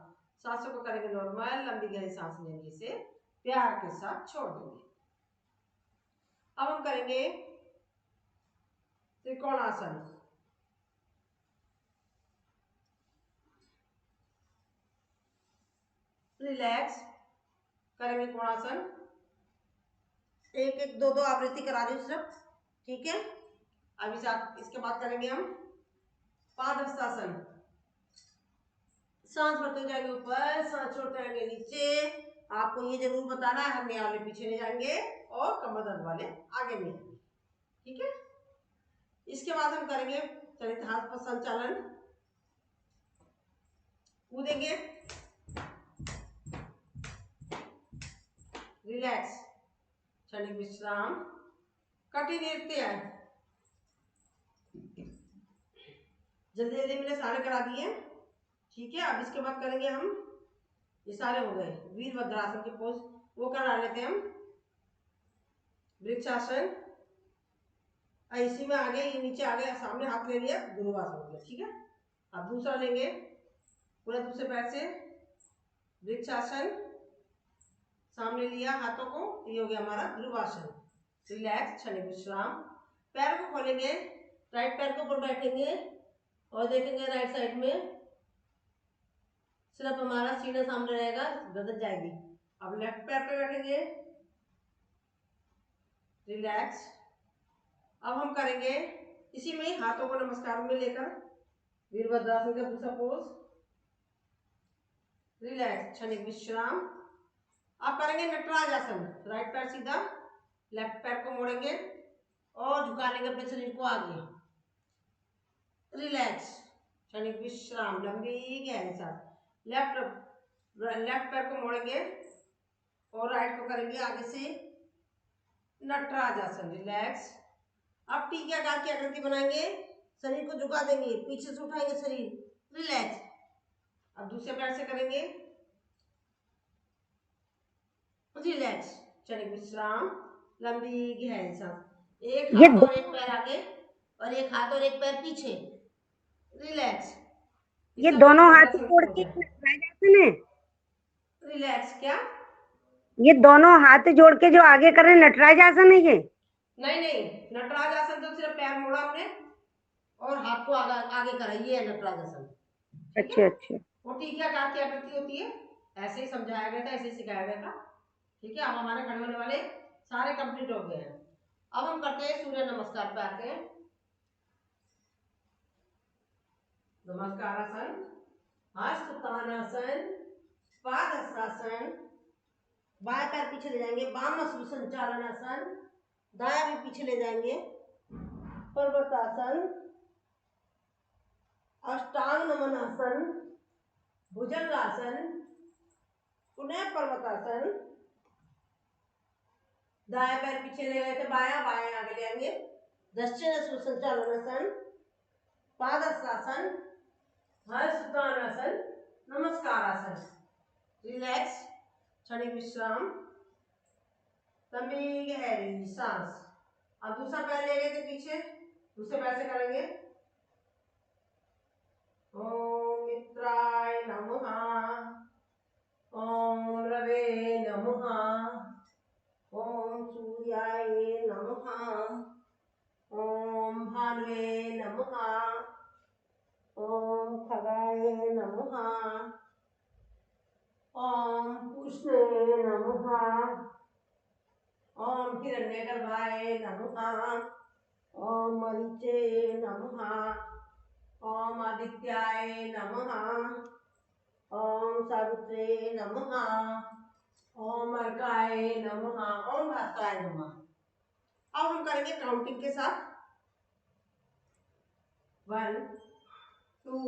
सांसों को करेंगे नॉर्मल, लंबी गहरी सांस लेंगे, इसे प्यार के साथ छोड़ देंगे। अब हम करेंगे त्रिकोणासन। रिलैक्स, करेंगे कोणासन। एक एक दो दो आवृत्ति करा रही हूँ सिर्फ, ठीक है। अब इसके बाद करेंगे हम पादहस्तासन। सांस भरते जाएंगे ऊपर, सांस छोड़ते जाएंगे नीचे। आपको ये जरूर बताना है, हमने वाले पीछे नहीं जाएंगे और कमर दर्द वाले आगे नहीं आएंगे, ठीक है। इसके बाद हम करेंगे चलित हाथ पर संचालन, कूदेंगे। रिलैक्स, क्षणिक विश्राम, कठिन नृत्य है। जल्दी जल्दी मैंने सारे करा दिए, ठीक है। अब इसके बाद करेंगे हम, ये सारे हो गए वीरभद्रासन के पोज, वो करा लेते हैं हम। वृक्षासन, इसी में आगे ये नीचे आ गया, सामने हाथ ले लिया, गुरुवासन हो गया, ठीक है। अब दूसरा लेंगे पूरा दूसरे पैर से, वृक्षासन, सामने लिया हाथों को, ये हो गया हमारा ध्रुवासन। रिलैक्स, क्षणिक विश्राम, पैर को खोलेंगे, राइट पैर के ऊपर बैठेंगे और देखेंगे राइट साइड में सिर्फ हमारा सीना सामने रहेगा, गर्दन जाएगी। अब लेफ्ट पैर पे बैठेंगे। रिलैक्स। अब हम करेंगे इसी में हाथों को नमस्कार में लेकर वीरभद्रासन का दूसरा पोज। रिलैक्स, क्षणिक विश्राम। अब करेंगे नटराज आसन। राइट पैर सीधा, लेफ्ट पैर को मोड़ेंगे और झुका लेंगे अपने शरीर को आगे। रिलैक्स, क्षणिक विश्राम, लंबी गहरी सांस। लेफ्ट पैर को मोड़ेंगे और राइट को करेंगे आगे से नटराज आसन। रिलैक्स। अब टी के आकार की आकृति बनाएंगे, शरीर को झुका देंगे, पीछे से उठाएंगे शरीर। रिलैक्स। अब दूसरे पैर से करेंगे। रिलैक्स, क्षणिक विश्राम, लंबी गहरी सांस। एक हाथ और एक पैर आगे और एक हाथ और एक पैर पीछे। रिलैक्स। ये दोनों हाथ जोड़ के नटराज आसन है। रिलैक्स, क्या? ये दोनों हाथ जोड़ के जो आगे कर रहे हैं नटराज आसन है ये? नहीं नहीं, नटराज आसन तो सिर्फ पैर मोड़ा हमने और हाथ को आगे आगे करा, ये है नटराज आसन, ठीक है। अच्छा। वो टी के आकार की आकृति होती है, ऐसे ही समझाया गया था, ऐसे ही सिखाया गया था, ठीक है। अब हमारे खड़े होने वाले सारे कंप्लीट हो गए हैं। अब हम करते हैं सूर्य नमस्कार पे आते हैं। नमस्कार आसन, हस्ततानासन, पादहस्तासन, बाएं पैर पीछे ले जाएंगे, वाम संचालन आसन, दायां भी पीछे ले जाएंगे, पर्वतासन, अष्टांग नमन आसन, भुजंगासन, पुनः पर्वतासन, दाएं पैर पीछे ले गए थे, बायां बाएं आगे ले आएंगे, दक्षिण संचालनासन, पादहस्तासन, हस्ततानासन, नमस्कार आसन। रिलैक्स, क्षणिक विश्राम, लंबी गहरी सांस। अब दूसरा पैर ले गए थे पीछे, दूसरे पैर से करेंगे। ओम मित्राय नमः, ओम रवे नमः, ओम सूर्याय नमः, ओम भानुवे नमः, ओम खगाय नमः, ओम कृष्णे नमः, ओम हिरण्यगर्भाय नमः, ओम मरीचे नमः, ओम आदित्याय नमः, ओम सावित्रे नमः, ओम अर्काय नमः, ओम भास्कराय नमः। अब हम करेंगे काउंटिंग के साथ। 1 2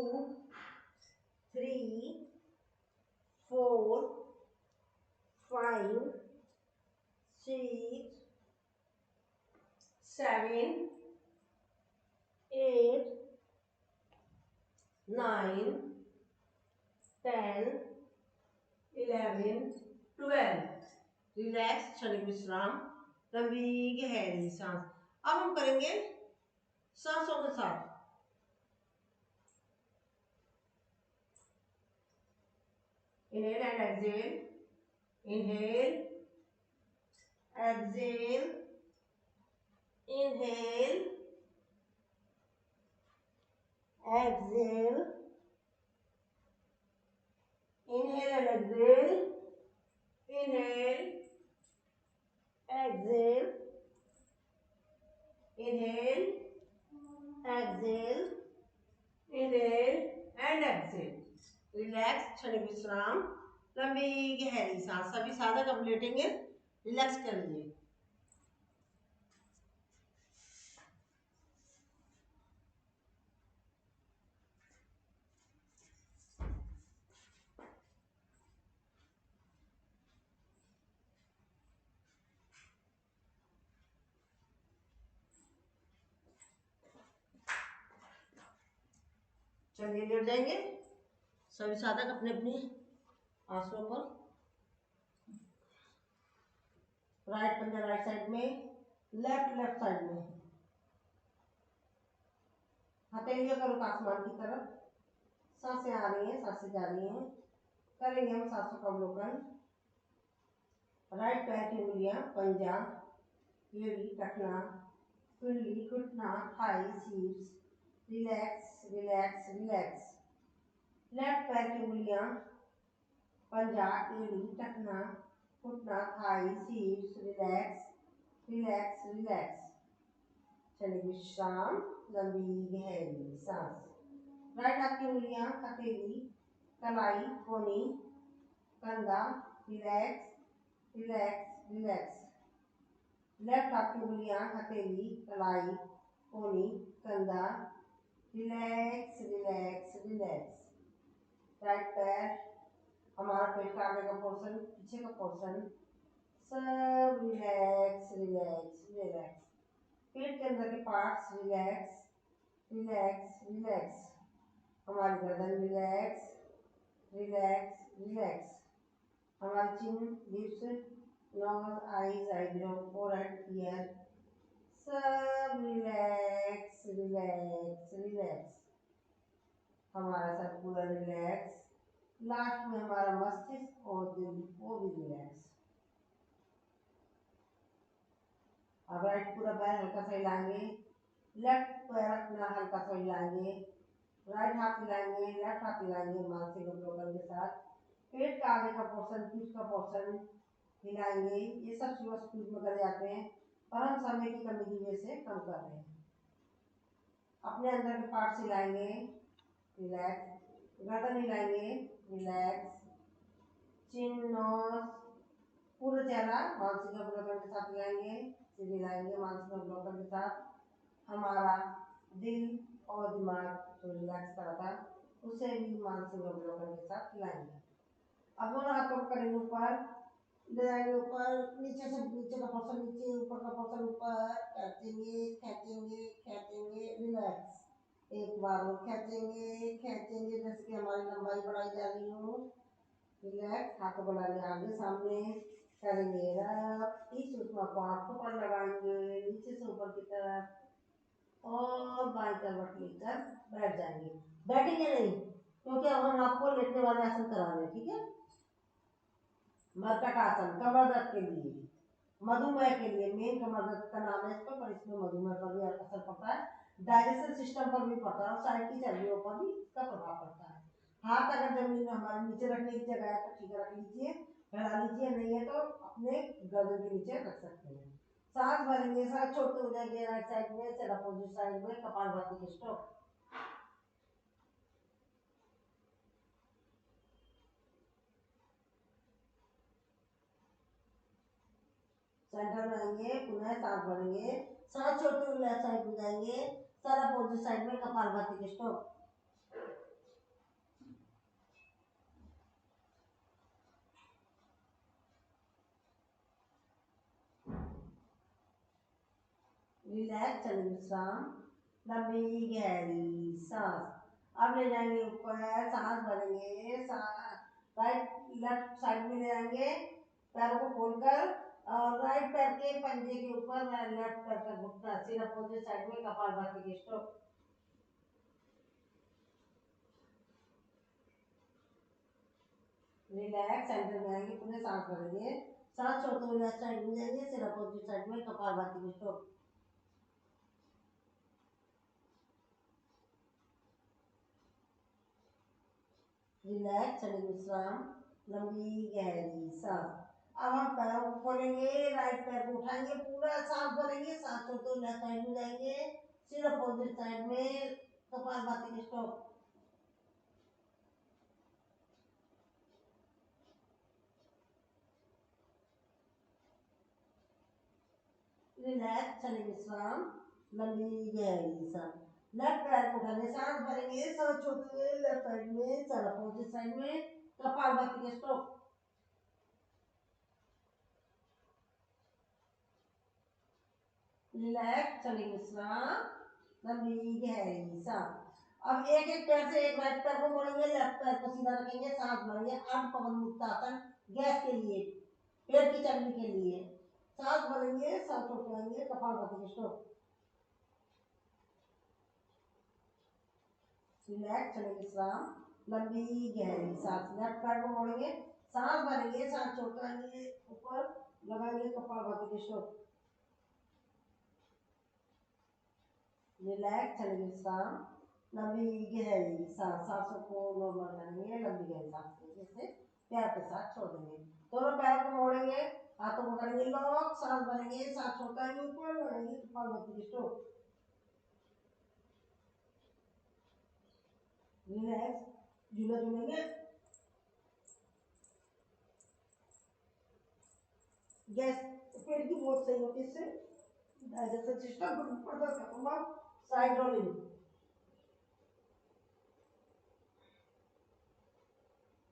3 4 5 6 7 8 9 10 11 12। रिलैक्स, क्षणिक विश्राम, लंबी गहरी सांस। अब हम करेंगे सांसों के साथ। Inhale and exhale, inhale, exhale, inhale, exhale, inhale and exhale, inhale, exhale, inhale, exhale, inhale and exhale। Relax, क्षणिक विश्राम, लंबी गहरी सांस। सभी साधक अब लेटेंगे, रिलैक्स करेंगे। चलिए लेट जाएंगे सभी साधक अपने अपने आसनों पर। राइट पंजा राइट साइड में, लेफ्ट लेफ्ट साइड में। हथेलियों का रुख आसमान की तरफ। सांसें आ रही हैं, सांसें जा रही हैं। करेंगे हम सांसों का अवलोकन। राइट पैर की उंगलियां पंजा, एड़ी, टखना, कुंडली, घुटना, थाई, शीर्ष। Relax relax relax. लेफ्ट पैर की उंगलियां पंजा, एड़ी, टखना, घुटना, थाई, शीर्ष। Relax relax relax. क्षणिक विश्राम, लंबी गहरी सांस। राइट हाथ की उंगलियां हथेली, कलाई, कोनी, कंधा। Relax relax relax. लेफ्ट हाथ की उंगलियां हथेली, कलाई, कोनी, कंधा। Relax relax relax. राइट पैर, हमारा पेट का आगे का पोर्शन, पीछे का पोर्शन, सब रिलैक्स रिलैक्स रिलैक्स। पेट के अंदर के पार्ट्स रिलैक्स रिलैक्स रिलैक्स। हमारी गर्दन रिलैक्स रिलैक्स रिलैक्स। हमारी chin, lips, nose, eyes, eyebrow, forehead, ear, सब रिलैक्स रिलैक्स रिलैक्स। हमारा सर पूरा रिलैक्स। लास्ट में हमारा मस्तिष्क और दिल, वो भी रिलैक्स। अब राइट पूरा पैर हल्का सा हिलाएंगे, लेफ्ट पैर अपना हल्का सा हिलाएंगे, राइट हाथ हिलाएंगे, लेफ्ट हाथ हिलाएंगे मानसिक अवलोकन के साथ। पेट का आगे का पोर्शन, पीठ का पोर्शन हिलाएंगे। ये सब सुबह स्पीड में कर जाते हैं, पर हम समय की कमी की वजह से कम कर रहे हैं। अपने अंदर के पार्ट्स हिलाएंगे, रिलैक्स। गर्दन हिलाएंगे, रिलैक्स। चिन, नोज, पूरा चेहरा मानसिक अवलोकन के साथ हिलाएंगे, सिर हिलाएंगे मानसिक अवलोकन के साथ। हमारा दिल और दिमाग जो रिलैक्स करा था, उसे भी मानसिक अवलोकन के साथ हिलाएंगे। अब दोनों हाथों को करेंगे ऊपर, ले जाएंगे ऊपर, नीचे से नीचे का पोर्शन नीचे, ऊपर का पोर्शन ऊपर, खींचेंगे खींचेंगे खींचेंगे, रिलैक्स। एक बार वो खींचेंगे खींचेंगे जैसे कि हमारी लंबाई बढ़ाई जा रही हो। रिलैक्स। हाथों को लाएंगे आगे सामने, करेंगे रब। इस सुषमा को आंखों पर लगाएंगे नीचे से ऊपर की तरफ, और बाएं करवट लेकर बैठ जाएंगे। बैठेंगे नहीं, क्योंकि अब हम आपको लेटने वाले आसन करा रहे हैं, ठीक है। मरकट आसन, कमर दर्द के लिए, मधुमेह के लिए। मेन कमर दर्द का नाम है इसका, पर इसमें मधुमेह पर भी असर पड़ता है, डाइजेशन सिस्टम पर भी पड़ता है, और साइड की चर्बियों पर भी इसका प्रभाव पड़ता है। हाथ अगर जमीन में हमारे नीचे रखने की जगह है तो ठीक रख लीजिए, फैला लीजिए, नहीं है तो अपने गर्दन के नीचे रख सकते हैं। सांस भरेंगे, सांस छोड़ते हो जाएंगे राइट साइड में, फिर अपोजिट साइड में कपालभाति स्ट्रोक। सेंटर में आएंगे, पुनः सांस भरेंगे, सांस छोड़ते हुए लेफ्ट साइड में जाएंगे, सर अपोजिट साइड में कपालभाति के स्ट्रोक। रिलैक्स, चलिए विश्राम, लंबी गहरी सांस। अब ले जाएंगे ऊपर, सांस भरेंगे, राइट लेफ्ट साइड में ले जाएंगे, पैरों को खोलकर और राइट पैर के पंजे के ऊपर लेफ्ट पैर का घुटना, सिर अपोजिट साइड में कपालभाति के स्ट्रोक। रिलैक्स, सेंटर में आएंगे, पूरे सांस भरेंगे, सांस छोड़ते हुए लेफ्ट साइड में जाएंगे, सिर अपोजिट साइड में कपालभाति के स्ट्रोक। रिलैक्स, चलिए विश्राम, लंबी गहरी सांस। अब हम पैरों को खोलेंगे, राइट पैर को उठाएंगे, पूरा सांस भरेंगे, सांस छोड़ते हुए लेफ्ट साइड में जाएंगे, सिर अपोजिट साइड में कपालभाति के स्ट्रोक। रिलैक्स, चलिए विश्राम, लंबी गहरी सांस। लेफ्ट पैर को उठाने, सांस भरेंगे, सांस छोड़ते हुए लेफ्ट साइड में, सर अपोजिट साइड में कपालभाति के स्ट्रोक। रिलैक्स, चलिए विश्राम, लंबी गहरी सांस। अब एक एक पैर से एक राइट पैर को मोड़ेंगे, लेफ्ट पैर को सीधा रखेंगे, सांस भरेंगे, अर्ध पवन मुक्तासन गैस के लिए, पेट की चर्बी के लिए। सांस भरेंगे, सांस छोड़ेंगे, कपालभाति के स्ट्रोक। रिलैक्स, चलिए विश्राम, लंबी गहरी सांस। लेफ्ट पैर को मोड़ेंगे, सांस भरेंगे, सांस छोड़ेंगे, ऊपर लगाएंगे कपालभाति के स्ट्रोक। रिलैक्स, चलिए विश्राम, लंबी गहरी सांस। सांसों को नॉर्मल करेंगे, लंबी गहरी सांस जैसे प्यार के साथ छोड़ देंगे। दोनों पैरों को मोड़ेंगे, हाथों को करेंगे लॉक, सांस भरेंगे, सांस छोड़ेंगे, ऊपर लगाएंगे कपालभाति के स्ट्रोक। रिलैक्स, झूले झूलेंगे, गैस पेट की बहुत सही होती है, इससे डाइजेशन सिस्टम को ऊपर करूंगा। Side rolling.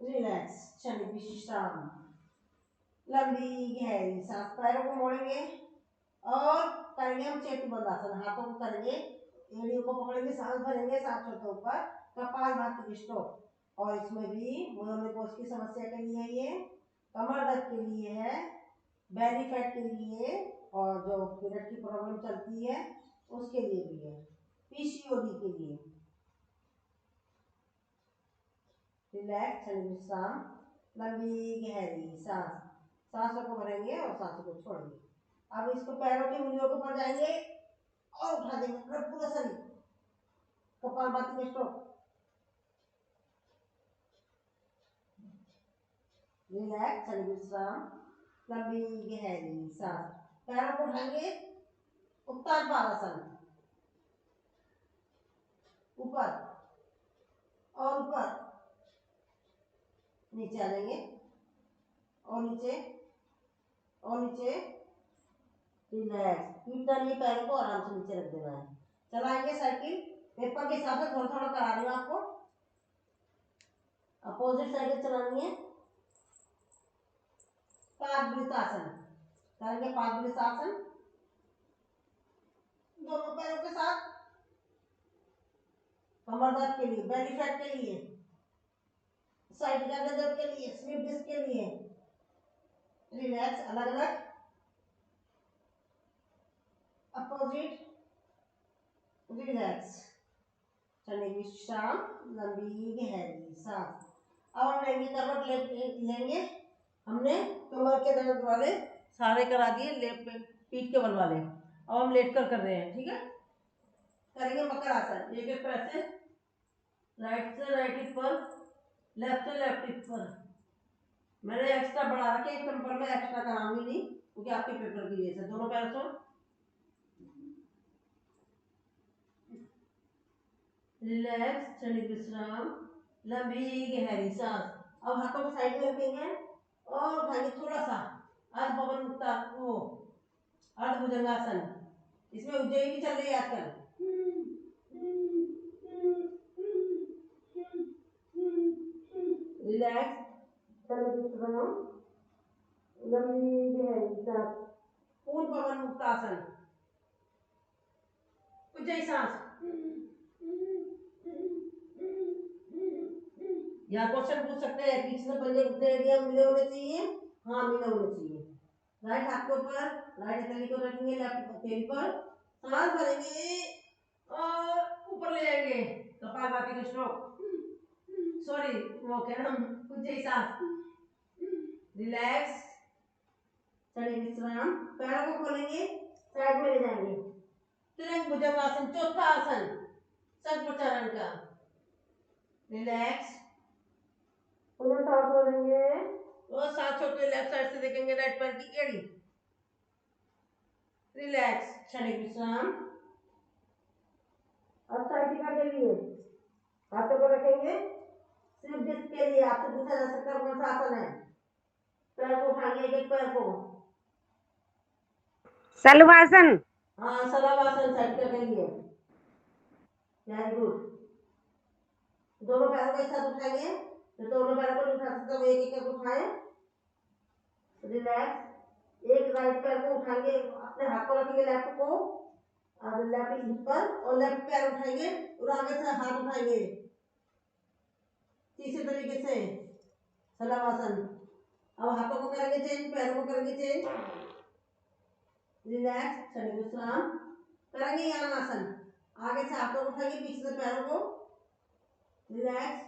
रिलैक्स, चलिए विश्राम, लंबी गहरी सांस। पैरों को मोड़ेंगे और करेंगे हम चेतुबंधासन। हाथों को करेंगे, एड़ियों को पकड़ेंगे, सांस भरेंगे, सांस छोड़ते ऊपर कपालभाति के स्ट्रोक। और इसमें भी मोनोकोज की समस्या के लिए ये, कमर दर्द के लिए है, बेली फैट के लिए, और जो पीरियड की प्रॉब्लम चलती है उसके लिए भी है, पीसीओडी के लिए। रिलैक्स, चलिए विश्राम, लंबी गहरी सांस। सांसों को भरेंगे और सांसों को छोड़ेंगे। अब इसको पैरों की उंगलियों के ऊपर जाएंगे और उठा देंगे पूरा शरीर, कपालभाति के स्ट्रोक। रिलैक्स, चलिए विश्राम, लंबी गहरी सांस। पैरों को उठाएंगे, उत्तान पादासन, ऊपर और ऊपर, नीचे आ जाएंगे और नीचे और नीचे। रिलैक्स, पीठ डालिए, पैरों को आराम से नीचे रख देना है। चलाएंगे साइकिल, पेपर के हिसाब से थोड़ा थोड़ा करा रही हूँ आपको। अपोजिट साइकिल चलानी है। पादवृतासन करेंगे, पादवृतासन दोनों पैरों के साथ, कमर दर्द के लिए, बेली फैट के लिए, साइड दर्द के लिए, स्लिप डिस्क के लिए। रिलैक्स, अलग अलग, अपोजिट। रिलैक्स, चलिए विश्राम, लंबी गहरी सांस। अब हम लेंगे करवट, लेंगे। हमने कमर के दर्द वाले सारे करा दिए, पीठ के बल वाले। अब हम लेट कर रहे हैं, ठीक है। करेंगे मकर आसन। एक एक पैर से राइट से राइट हिप पर, लेफ्ट से लेफ्ट हिप पर। मैंने एक्स्ट्रा बढ़ा रखे, एक पेपर में एक्स्ट्रा कराऊंगी नहीं क्योंकि आपके पेपर की वजह से। दोनों पैर से रिलैक्स, चलिए विश्राम, लंबी गहरी सांस। अब हाथों को साइड में रखेंगे और उठाएंगे थोड़ा सा, अर्ध पवन मुक्ता वो अर्ध भुजंगासन। इसमें उज्जयी भी चल रही है आजकल। रिलैक्स, चलो बनाओ, लंबी गहरी सांस, पूर्ण पवन मुक्तासन, ऊंचाई सांस। यहाँ क्वेश्चन पूछ सकते हैं, पीछे से पंजे घुटने एरिया मिले होने चाहिए, हाँ मिले होने चाहिए। राइट हाथ के ऊपर, राइट हथेली को रखेंगे लेफ्ट हथेली पर, सांस भरेंगे और ऊपर ले जाएंगे, कपालभाति का स्ट्रोक, सॉरी वो कह रहा हूँ, ऊंचाई सांस, रिलैक्स, चढ़े विश्राम, पैरों को खोलेंगे, साइड में ले जाएंगे, त्रिभुज भुजंगासन, चौथा आसन सर्प प्रचारण का, रिलैक्स, पुनः सांस छोड़ेंगे और सांस छोड़ते लेफ्ट साइड से देखेंगे राइट पैर की एड़ी, रिलैक्स, क्षणिक विश्राम। अब साइटिका के लिए हाथों को रखेंगे, सिर्फ जिसके लिए आपसे पूछा जा सकता है कौन सा आसन है, पैर को उठाएंगे एक एक पैर को, सलवासन। हाँ सलावासन साइटिका के लिए, वेरी गुड। दोनों पैरों को एक साथ उठाएंगे, तो दोनों पैरों को नहीं उठा सकते तो एक एक उठाएं, रिलैक्स, एक राइट पैर को उठाएंगे, अपने हाथ को रखेंगे लेफ्ट को और लेफ्ट ऊपर और लेफ्ट पैर उठाएंगे और आगे से हाथ उठाएंगे, तीसरे तरीके से सलावासन। अब हाथों को करेंगे चेंज, पैरों को करेंगे चेंज, रिलैक्स, क्षणिक विश्राम करेंगे। यान आसन, आगे से हाथों को उठाएंगे, पीछे से पैरों को, रिलैक्स,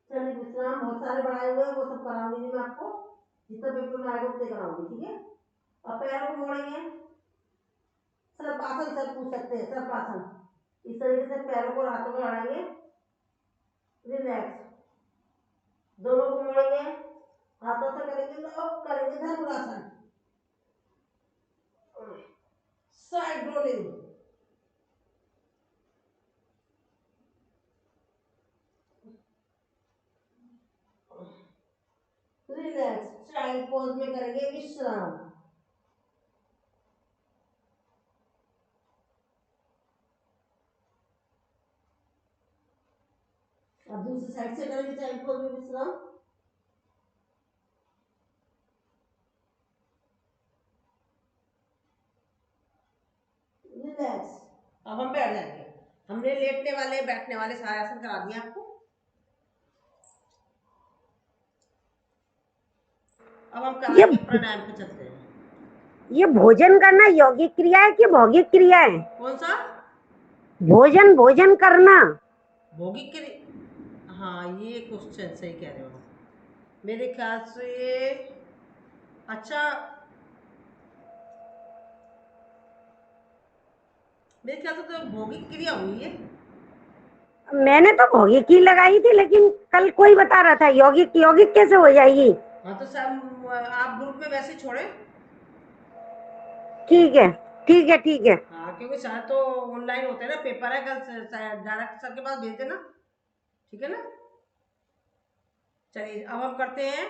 क्षणिक विश्राम। बहुत सारे बढ़ाए हुए वो सब कराऊंगी मैं आपको, जितना पेपर में आएगा उतने कराऊंगी, ठीक है। अब पैरों को मोड़ेंगे, सर्पासन सर पूछ सकते हैं, सर्पासन, इस तरीके से पैरों को हाथों को लड़ाएंगे, रिलैक्स, दोनों को मोड़ेंगे, हाथों से करेंगे लॉक, करेंगे धनुरासन, side rolling, relax, child pose में करेंगे विश्राम। अब दूसरी साइड से करेंगे चाइल्ड पोज में विश्राम, रिलैक्स। अब हम बैठ जाएंगे, हमने लेटने वाले बैठने वाले सारे आसन करा दिए आपको। अब हम कराएंगे प्राणायाम पे चलते हैं। ये भोजन करना यौगिक क्रिया है कि भौगिक क्रिया है? कौन सा भोजन? भोजन करना भौगिक क्रिया? हाँ ये क्वेश्चन सही कह रहे हो, मेरे ख्याल से अच्छा, मेरे ख्याल से तो भौगिक क्रिया हुई है। मैंने तो भौगिक ही लगाई थी, लेकिन कल कोई बता रहा था यौगिक। यौगिक कैसे हो जाएगी? हाँ तो सब आप ग्रुप में वैसे छोड़े, ठीक है ठीक है ठीक है। हाँ क्योंकि सर तो ऑनलाइन होते हैं ना, पेपर है कल, डायरेक्ट सर के पास भेज देना, ठीक है ना। चलिए अब हम करते हैं,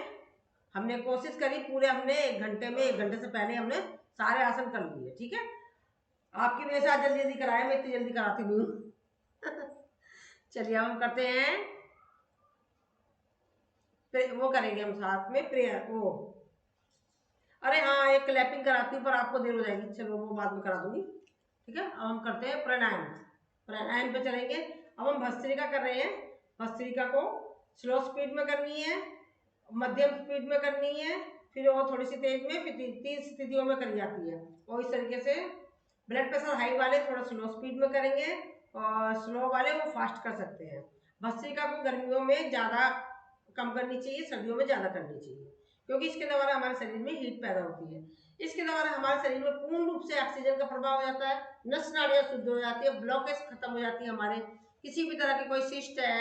हमने कोशिश करी पूरे, हमने 1 घंटे में 1 घंटे से पहले हमने सारे आसन कर लिए, ठीक है। आपकी वजह से आज जल्दी जल्दी कराया, मैं इतनी जल्दी कराती नहीं हूँ। चलिए अब हम करते हैं, वो करेंगे हम साथ में प्रेयर, वो अरे हाँ एक क्लैपिंग कराती हूँ पर आपको देर हो जाएगी, चलो वो बाद में करा दूंगी, ठीक है। अब हम करते हैं प्राणायाम, प्राणायाम पे चलेंगे। अब हम भस्त्रिका कर रहे हैं, भस्त्रिका को स्लो स्पीड में करनी है, मध्यम स्पीड में करनी है, फिर वो थोड़ी सी तेज में, फिर 3 स्थितियों में करी जाती है। और इस तरीके से ब्लड प्रेशर हाई वाले थोड़ा स्लो स्पीड में करेंगे और स्लो वाले वो फास्ट कर सकते हैं। भस्त्रिका को गर्मियों में ज़्यादा कम करनी चाहिए, सर्दियों में ज़्यादा करनी चाहिए, क्योंकि इसके द्वारा हमारे शरीर में हीट पैदा होती है। इसके द्वारा हमारे शरीर में पूर्ण रूप से ऑक्सीजन का प्रभाव हो जाता है, नस नाड़ियाँ शुद्ध हो जाती है, ब्लॉकेज खत्म हो जाती है, हमारे किसी भी तरह की कोई सिस्ट है,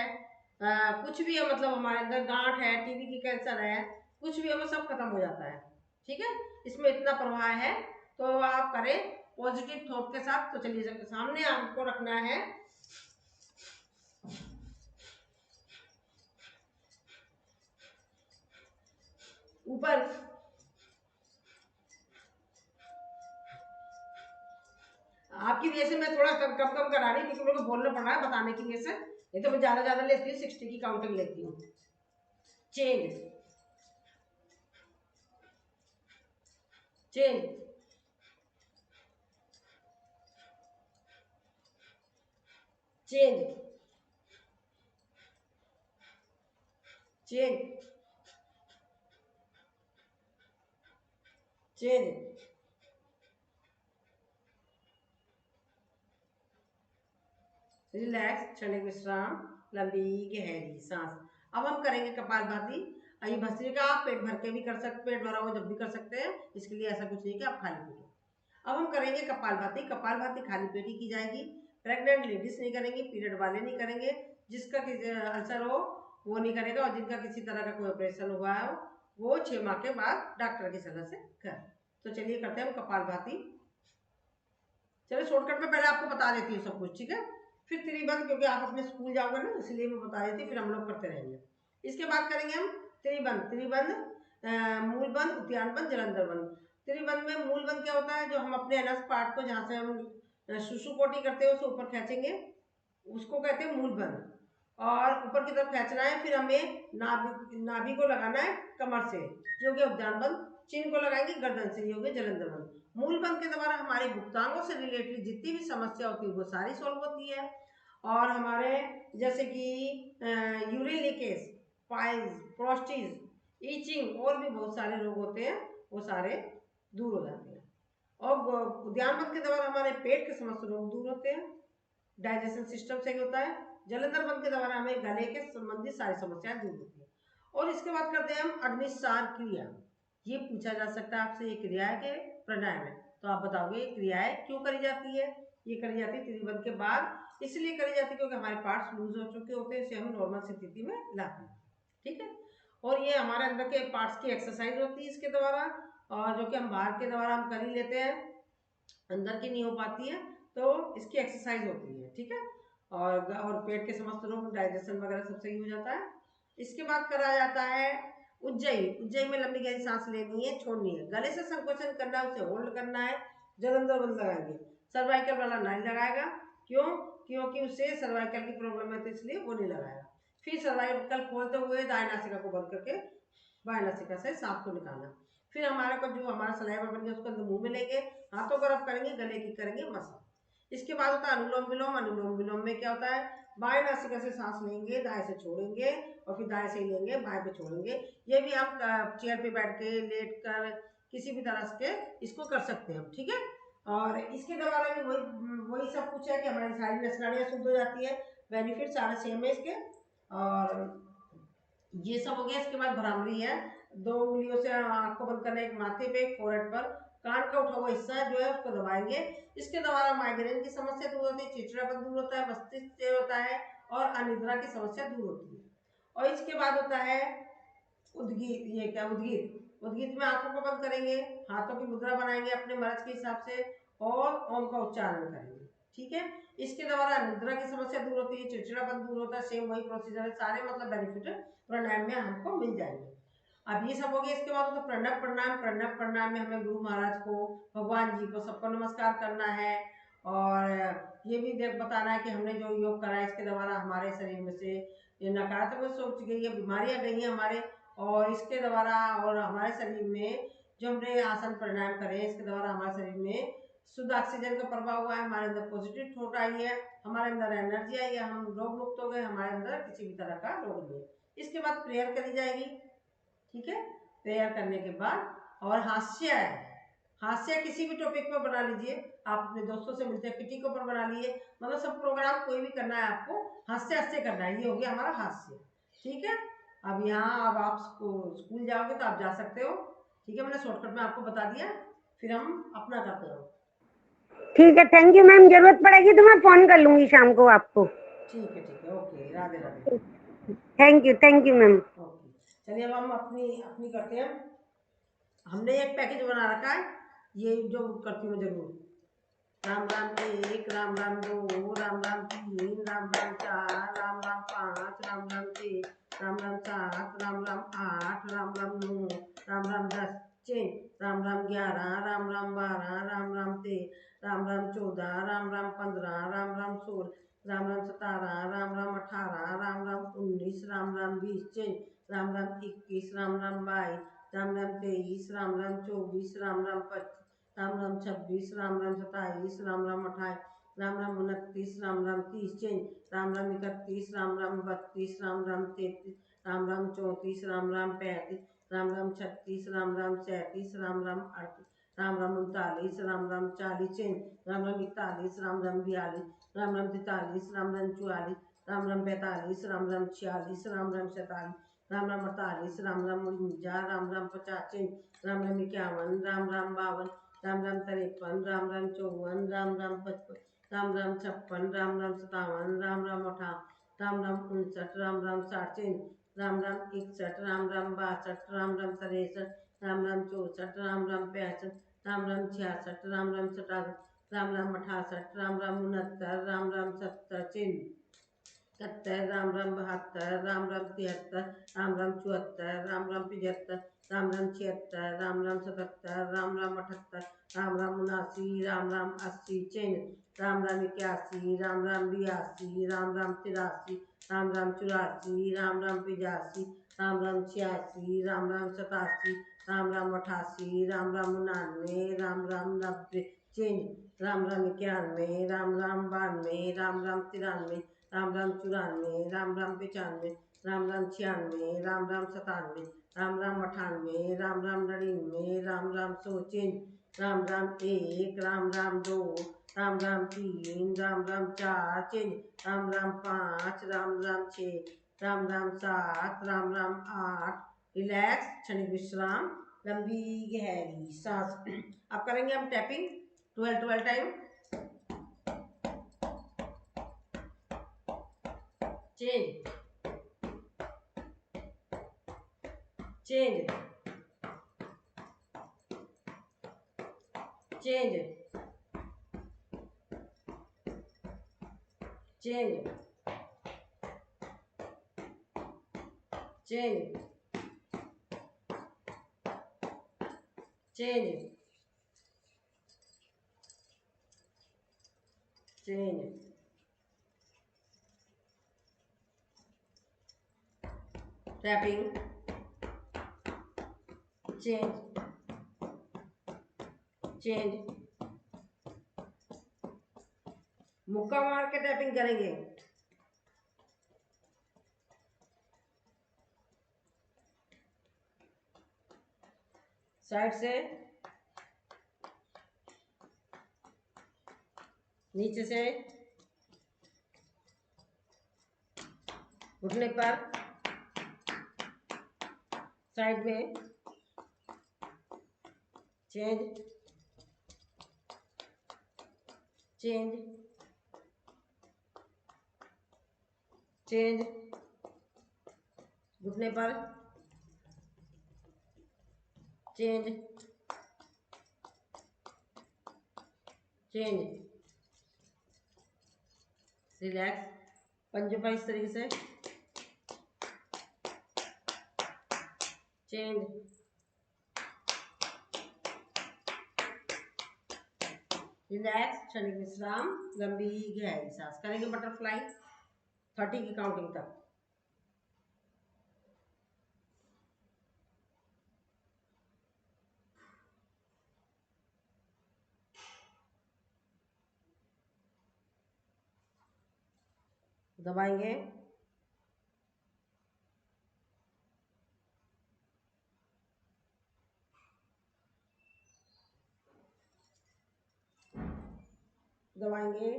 कुछ भी है, मतलब हमारे अंदर गांठ है, टीबी की कैंसर है, कुछ भी है वो सब खत्म हो जाता है, ठीक है। इसमें इतना प्रभाव है, तो आप करें पॉजिटिव थॉट के साथ। तो चलिए सामने आपको रखना है ऊपर, आपकी वजह से मैं थोड़ा कम कम करा रही हूँ, क्योंकि मेरे को बोलना पड़ रहा है बताने की वजह से, नहीं तो मैं ज़्यादा लेती हूँ, 60 की काउंटिंग लेती हूँ, change, change, change, change, change, relax, क्षणिक विश्राम, लंबी गहरी सांस। अब हम करेंगे कपालभाति। ये भस्त्रिका आप पेट भर के भी कर सकते, पेट भरा हुआ जब भी कर सकते हैं, इसके लिए ऐसा कुछ नहीं कि आप खाली पेट। अब हम करेंगे कपालभाति। कपालभाति खाली पेट ही की जाएगी। प्रेग्नेंट लेडीज नहीं करेंगे, पीरियड वाले नहीं करेंगे, जिसका अल्सर हो वो नहीं करेगा, और जिनका किसी तरह का कोई ऑपरेशन हुआ है वो 6 माह के बाद डॉक्टर की सलाह से कर। तो चलिए करते हैं हम कपालभाति। चलिए शॉर्टकट में पहले आपको बता देती हूँ सब कुछ, ठीक है, फिर त्रिबंध, क्योंकि आप अपने स्कूल जाओगे ना, इसलिए मैं बता देती हूँ, फिर हम लोग करते रहेंगे। इसके बाद करेंगे हम त्रिबंध। त्रिबंध मूल बंध, उद्यान बंध, जलंधर बंध। त्रिबंध में मूल बंध क्या होता है, जो हम अपने अनस पार्ट को जहाँ से हम सुसुपोटी करते हैं उसे ऊपर खींचेंगे, उसको कहते हैं मूल बंध, और ऊपर की तरफ खींचना है। फिर हमें नाभि को लगाना है कमर से, जो कि उद्यान बंध। चिन्ह को लगाएंगे गर्दन से, ये हो गया जलंधर बंध। मूल बंध के द्वारा हमारे गुप्तांगों से रिलेटेड जितनी भी समस्या होती है वो सारी सॉल्व होती है, और हमारे जैसे कि urine leakage, piles, prostate, itching और भी बहुत सारे रोग होते हैं, वो सारे दूर हो जाते हैं। और उद्यान बंध के द्वारा हमारे पेट के समस्त रोग दूर होते हैं, डाइजेशन सिस्टम सही होता है। जलंधर बंध के द्वारा हमें गले के संबंधित सारी समस्याएं दूर होती है। और इसके बाद करते हैं हम अग्निसार क्रिया। ये पूछा जा सकता है आपसे, ये क्रिया है कि प्राणायाम है, तो आप बताओगे ये क्रियाएं क्यों करी जाती है। ये करी जाती है त्रिबंध के बाद, इसलिए करी जाती है क्योंकि हमारे पार्ट्स लूज हो चुके होते हैं, इसे हम नॉर्मल स्थिति में लाते हैं, ठीक है। और ये हमारे अंदर के पार्ट्स की एक्सरसाइज होती है इसके द्वारा, और जो कि हम बाहर के द्वारा हम कर ही लेते हैं, अंदर की नहीं हो पाती है, तो इसकी एक्सरसाइज होती है, ठीक है। और पेट के समस्त रोग, डाइजेशन वगैरह सब सही हो जाता है। इसके बाद करा जाता है उज्जयी। उज्जयी में लंबी गहरी सांस लेनी है, छोड़नी है, गले से संकोचन करना है, उसे होल्ड करना है, जलंधर बंध लगाएंगे। सर्वाइकल वाला नहीं लगाएगा, क्यों, क्योंकि उससे सर्वाइकल की प्रॉब्लम है, तो इसलिए वो नहीं लगाएगा। फिर सर्वाइकल खोलते हुए दाएं नासिका को बंद करके बाएं नासिका से सांप को निकालना। फिर हमारे को जो हमारा सलाइवा बन गया उसको अंदर मुंह में लेंगे, हाथों को रब करेंगे, गले की करेंगे मसाज। इसके बाद होता है अनुलोम विलोम। अनुलोम विलोम में क्या होता है, बाएं नासिका से सांस लेंगे, दाएं से छोड़ेंगे, और फिर दाएं से ही लेंगे, बाएं पे छोड़ेंगे। ये भी आप चेयर पे बैठ के, लेट कर, किसी भी तरह से इसको कर सकते हैं, ठीक है। और इसके द्वारा भी वही सब कुछ है कि हमारी सारी नस नाड़ियाँ शुद्ध हो जाती है, बेनिफिट सारे सेम है इसके। और ये सब हो गया। इसके बाद भ्रामरी है, 2 उंगलियों से आंख को बंद करना, एक माथे पे, एक फोrehead पर, कान का उठा हुआ हिस्सा जो है उसको दबाएंगे। इसके द्वारा माइग्रेन की समस्या दूर होती है, चिड़चिड़ापन दूर होता है, मस्तिष्क तेज होता है, और अनिद्रा की समस्या दूर होती है। और इसके बाद होता है उद्गीत। ये क्या, उद्गीत। उद्गीत में आंखों को बंद करेंगे, हाथों की मुद्रा बनाएंगे अपने मर्ज के हिसाब से, और ओम का उच्चारण करेंगे, ठीक है। इसके द्वारा निद्रा की समस्या दूर होती है, चिड़चिड़ापन दूर होता है, सेम वही प्रोसीजर है, सारे मतलब बेनिफिट प्राणायाम में हमको मिल जाएंगे। अब ये सब हो गया। इसके बाद तो प्रणव प्रणाम। प्रणव प्रणाम में हमें गुरु महाराज को, भगवान जी को, सबको नमस्कार करना है, और ये भी बताना है कि हमने जो योग करा है इसके द्वारा हमारे शरीर में से ये नकारात्मक सोच गई है, बीमारियां गई हैं हमारे, और इसके द्वारा, और हमारे शरीर में जो हमने आसन प्राणायाम करे इसके द्वारा हमारे शरीर में शुद्ध ऑक्सीजन का प्रभाव हुआ है, हमारे अंदर पॉजिटिव थॉट आई है, हमारे अंदर एनर्जी आई है, हम रोग मुक्त हो गए, हमारे अंदर किसी भी तरह का रोग नहीं है। इसके बाद प्रेयर करी जाएगी, ठीक है। प्रेयर करने के बाद, और हास्य है, हास्य किसी भी टॉपिक पर बना लीजिए, आप अपने दोस्तों से मिलते हैं किटी के ऊपर बना लिए, मतलब सब प्रोग्राम कोई भी करना है आपको हंसते हंसते करना है, ये हो गया हमारा हास्य, ठीक है। अब यहाँ अब आप स्कूल जाओगे तो आप जा सकते हो, ठीक है, मैंने शॉर्टकट में आपको बता दिया, फिर हम अपना करते हो। ठीक है, थैंक यू मैम। जरूरत पड़ेगी तो मैं फोन कर लूंगी शाम को आपको। ठीक है, okay, Radhe Radhe. Thank you ma'am. Okay, चलिए अब हम अपनी करते हैं। हमने एक पैकेज बना रखा है, ये जो करती हूँ जरूर। Ram Ram 1, Ram Ram 2, Ram Ram 3, Ram Ram 4, Ram Ram 5, Ram Ram 6, Ram Ram 7, Ram Ram 8, Ram Ram 9, Ram Ram 10। Change. Ram Ram 11, Ram Ram 12, Ram Ram 13, Ram Ram 14, Ram Ram 15, Ram Ram 16, Ram Ram 17, Ram Ram 18, Ram Ram 19, Ram Ram 20, change. Ram Ram 21, Ram Ram 22, Ram Ram 23, Ram Ram 24, Ram Ram 25, Ram Ram 26, Ram Ram 27, Ram Ram 28, Ram Ram 29, Ram Ram 30, change. Ram Ram 31, Ram Ram 32, Ram Ram 33, Ram Ram 34, Ram Ram 35, Ram Ram 36, Ram Ram 37, Ram Ram 38, Ram Ram 39, Ram Ram 40, change. Ram Ram 41, Ram Ram 42, Ram Ram 43, Ram Ram 44, Ram Ram 45, Ram Ram 46, Ram Ram 47, Ram Ram 48, Ram Ram 49, Ram Ram 50, change. Ram Ram 51, Ram Ram 52, Ram Ram 53, Ram Ram 54, Ram Ram 55, Ram Ram 56, Ram Ram 57, Ram Ram 58, Ram Ram 59, Ram Ram 60, change. Ram Ram 61, Ram Ram 62, Ram Ram 63, Ram Ram 64, Ram Ram 65, Ram Ram 66, Ram Ram 67, Ram Ram 68, Ram Ram 69, Ram Ram 70, चिन्ह 71, राम राम 72, राम राम 73, राम राम 74, राम राम 75, राम राम 76, राम राम 77, राम राम 78, राम राम 79, राम राम 80, चिन्ह राम राम 81, राम राम 82, राम राम 83, राम राम 84, राम राम 85, राम राम 86, राम राम 87, राम राम 88, राम राम 99, राम राम 90, चिन्ह राम राम 91, राम राम 92, राम राम 93, राम राम 94, राम राम 95, राम राम 96, राम राम 97, राम राम 98, राम राम 99, राम राम 100, चिन्ह राम राम 1, राम राम 2, राम राम 3, राम राम 4, चिन्ह राम राम 5, राम राम 6, राम राम 7, राम राम 8, रिलैक्स क्षणिक विश्राम, लंबी गहरी सांस। अब करेंगे हम tapping 12 time. Change change change change change change change tapping change change मुक्का मार के टैपिंग करेंगे। साइड से नीचे से घुटने पर साइड में चेंज चेंज चेंज घुटने पर चेंज चेंज रिलैक्स पंजों पर इस तरीके से चेंज रिलैक्स क्षणिक विश्राम, लंबी गहरी सांस। करेंगे बटरफ्लाई 30 की काउंटिंग तक। दबाएंगे दबाएंगे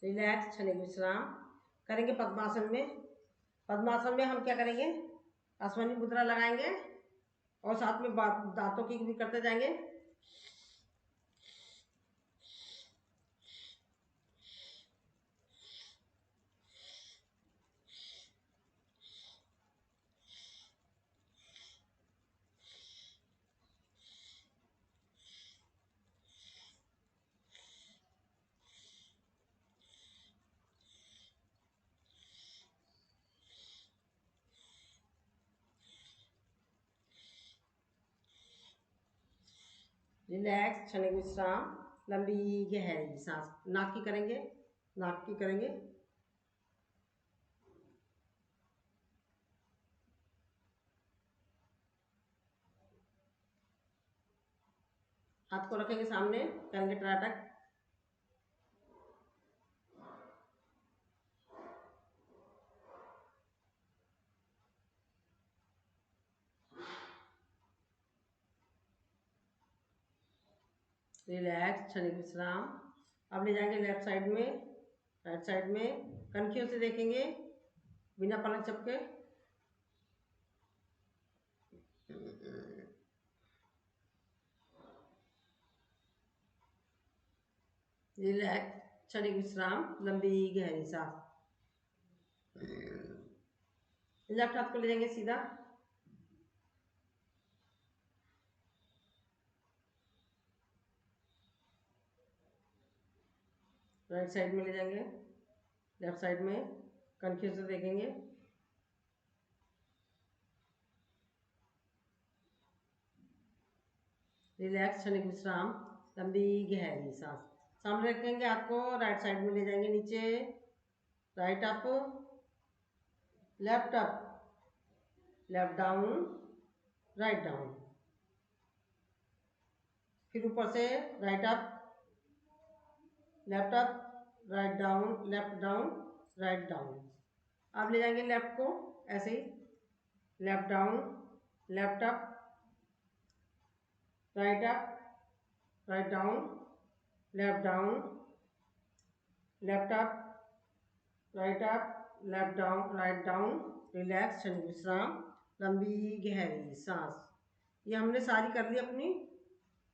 रिलैक्स क्षणिक विश्राम। करेंगे पद्मासन में। पद्मासन में हम क्या करेंगे, आसमानी मुद्रा लगाएंगे और साथ में दांतों की भी करते जाएंगे। रिलैक्स, क्षणिक विश्राम, लंबी गहरी सांस। नाक की करेंगे, नाक की करेंगे। हाथ को रखेंगे सामने, करेंगे टनाटक। रिलैक्स, क्षणिक विश्राम। अब ले जाएंगे लेफ्ट साइड में, राइट साइड में, कनखियों से देखेंगे बिना पलक झपके। रिलैक्स, क्षणिक विश्राम, लंबी गहरी सांस। लेफ्ट हाथ को ले जाएंगे सीधा, राइट साइड में ले जाएंगे, लेफ्ट साइड में, कनखियों से देखेंगे। रिलैक्स, क्षणिक विश्राम, लंबी गहरी सांस। सामने रखेंगे हाथ को, राइट साइड में ले जाएंगे नीचे, right up, left up, left down, right down. फिर ऊपर से right up, left up, right down, left down, right down. अब ले जाएंगे लेफ्ट को ऐसे ही, left down, left up, right up, right down, left down, left up, right up, left down, right down. Relax, क्षणिक विश्राम, लंबी गहरी सांस। ये हमने सारी कर ली अपनी,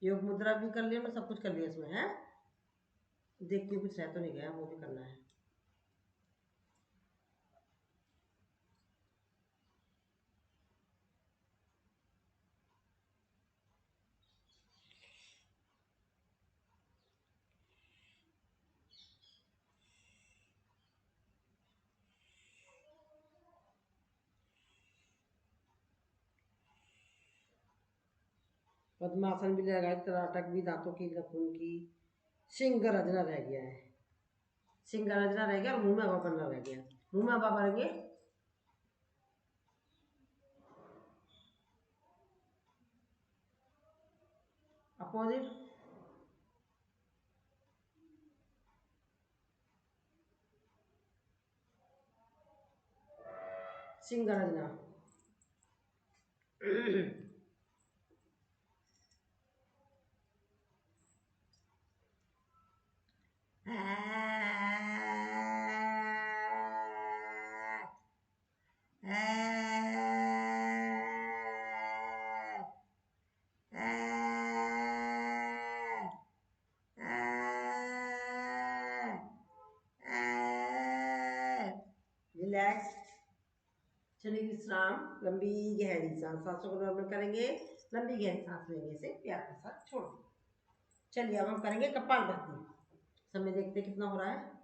योग मुद्रा भी कर ली हमने, सब कुछ कर लिया इसमें है। देखिए कुछ रह तो नहीं गया, वो भी करना है। पद्मासन भी लगाए, त्राटक भी, दांतों की नाखून की, सिंह रजना रह गया है, सिंह रजना रह गया और मुंह में हवा भरना रह गया। मुंह में हवा भरेंगे, अपोजिट। सिंह रजना। रिलैक्स, क्षणिक विश्राम, लंबी गहरी सांस। सांसों को नॉर्मल करेंगे, लंबी गहरी सांस लेने से प्यार के साथ छोड़ दें। चलिए अब हम करेंगे कपालभाति। समय देखते कितना हो रहा है।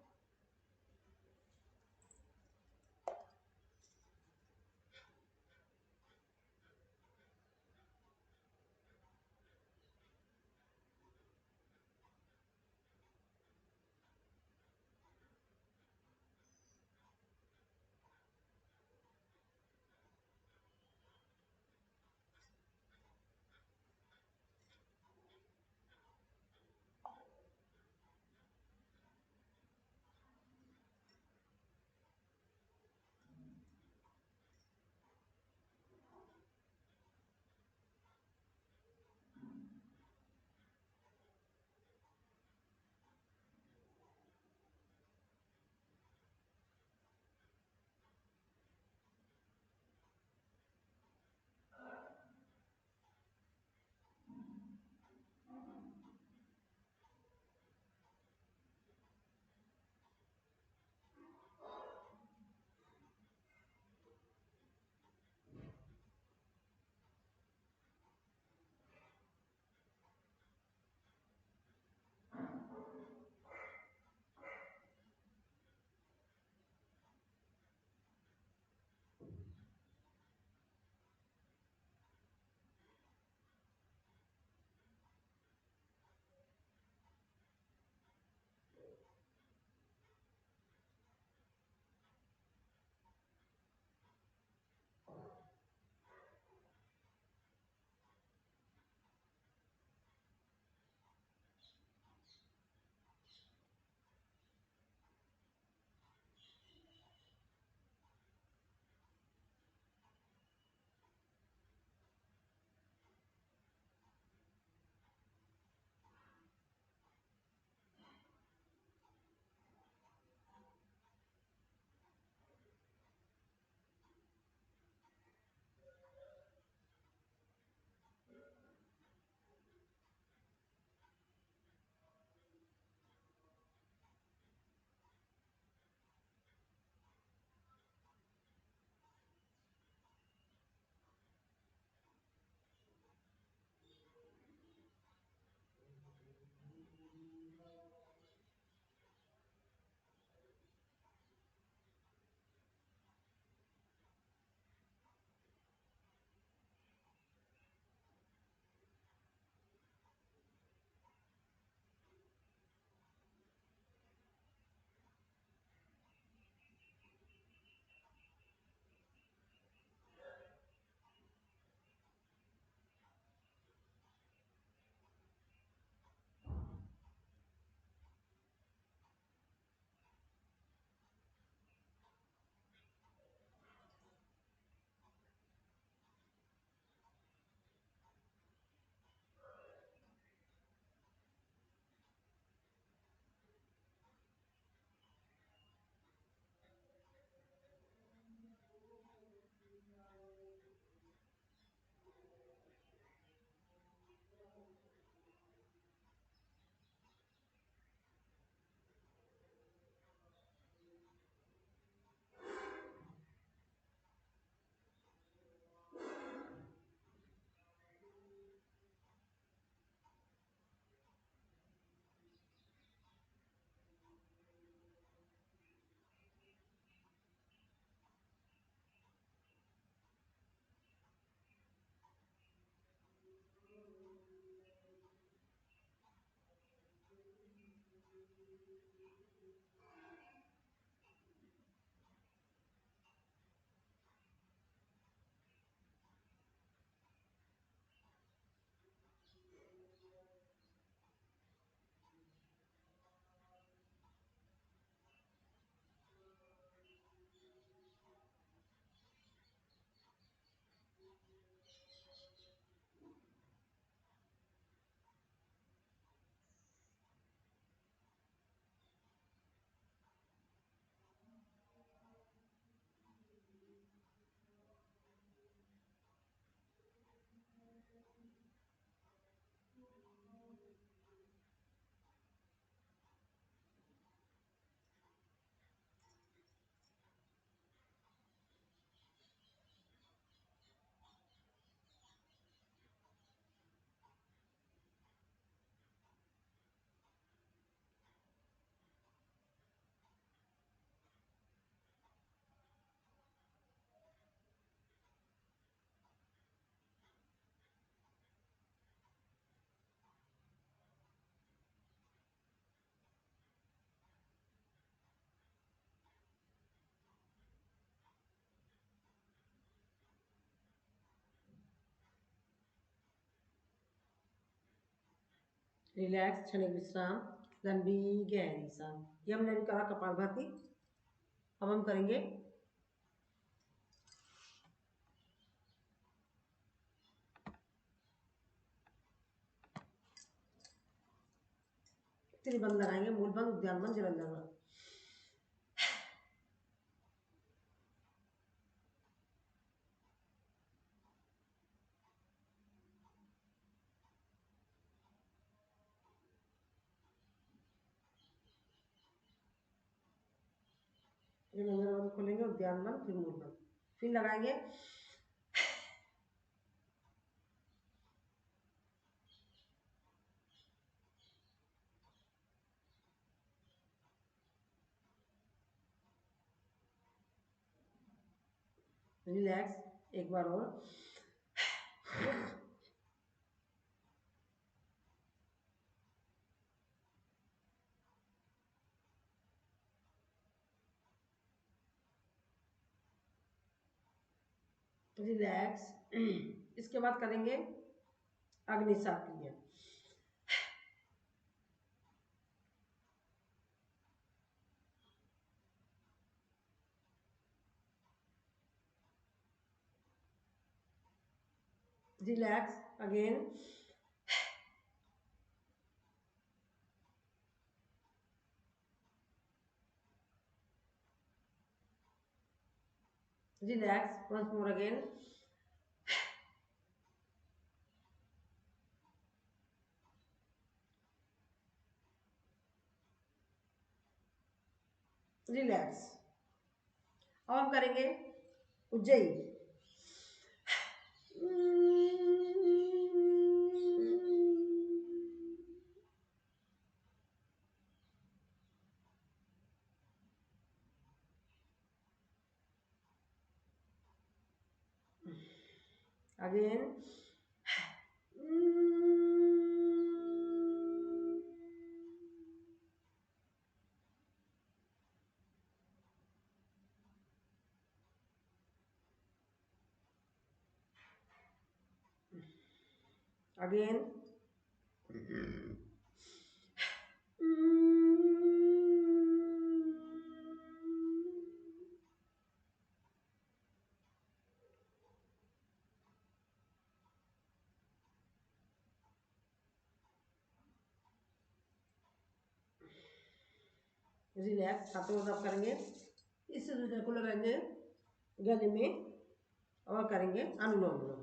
रिलैक्स, क्षणिक विश्राम, लंबी गहरी सांस। ये हमने अभी करा कपालभाति। अब हम करेंगे त्रिबंध लगाएंगे, मूलबंध, उद्यान बंध, जलंधर बंध। जलंधर बंध खोलेंगे, उद्यान बंध, फिर मूल बंध, फिर लगाएंगे रिलैक्स, एक बार और। रिलैक्स। इसके बाद करेंगे अग्नि साफ क्रिया। Relax again. Relax once more again. Relax. अब हम करेंगे उज्जयी। Again. Again. रिलैक्स, हाथों को साफ करेंगे, इस सूर्य को लगाएंगे गले में और करेंगे अनुलोम विलोम।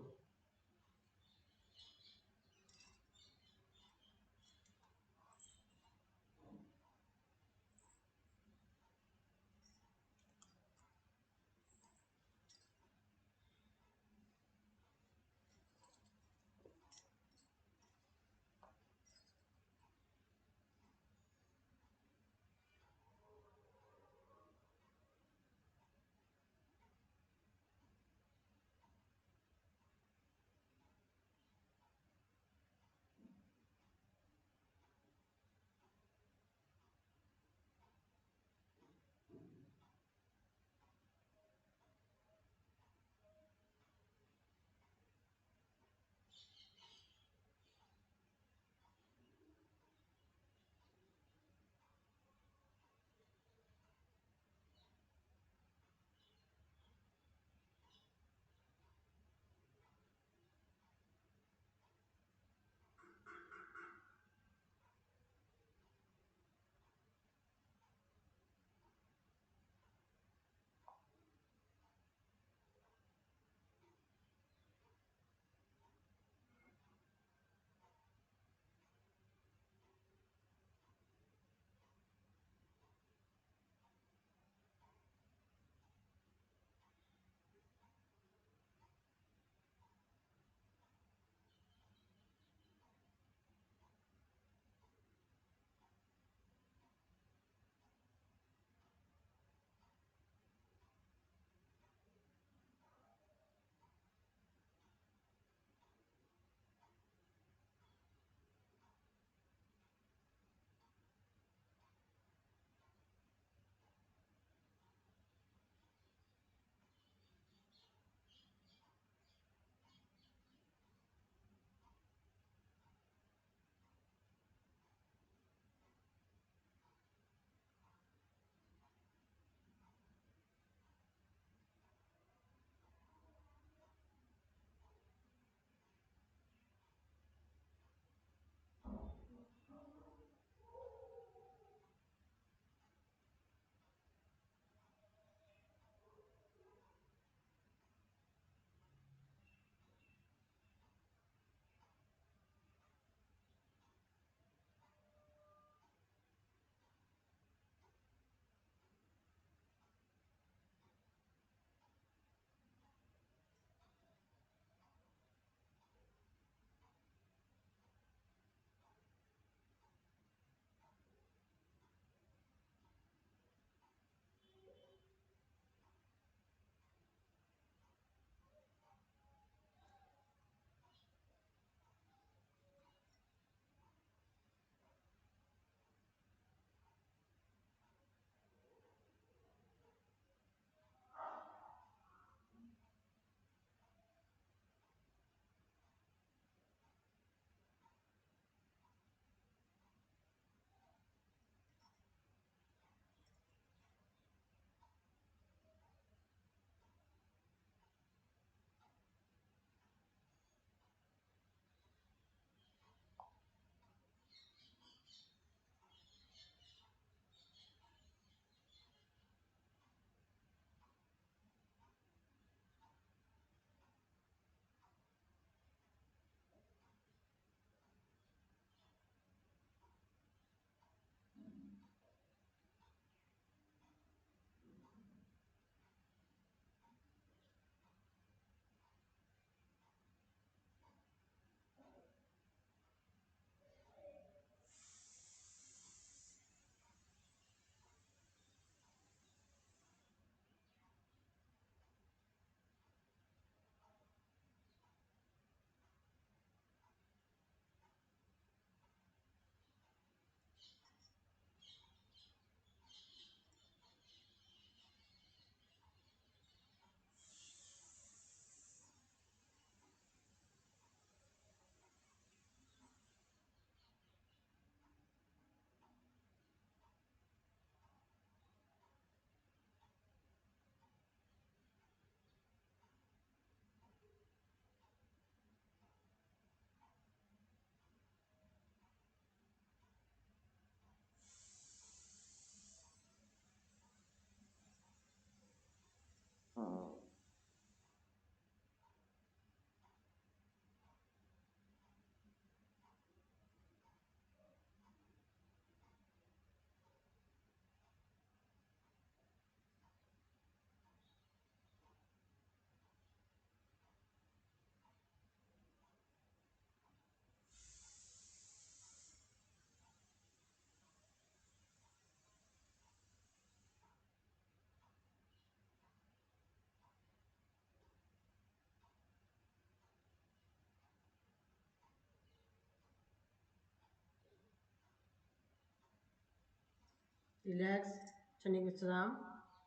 रिलैक्स, क्षणिक विश्राम।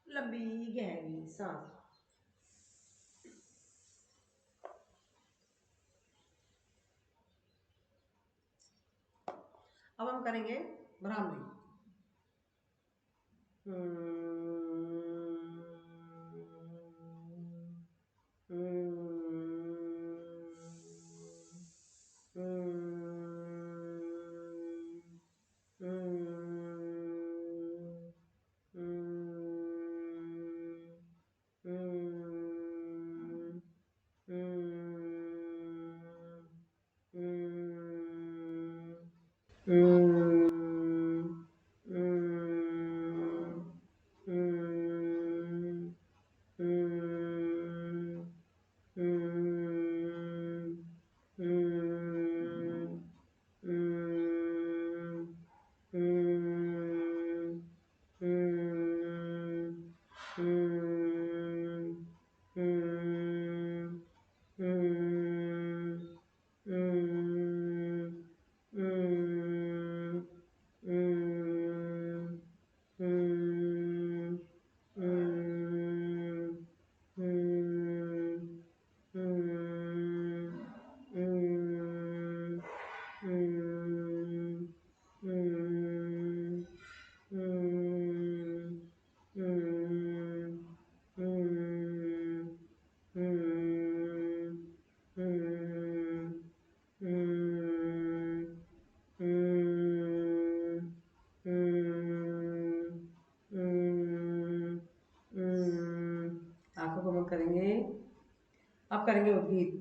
लंबी गहरी सांस। अब हम करेंगे भ्रामरी। आंखों को बंद करेंगे। अब करेंगे उद्गीत।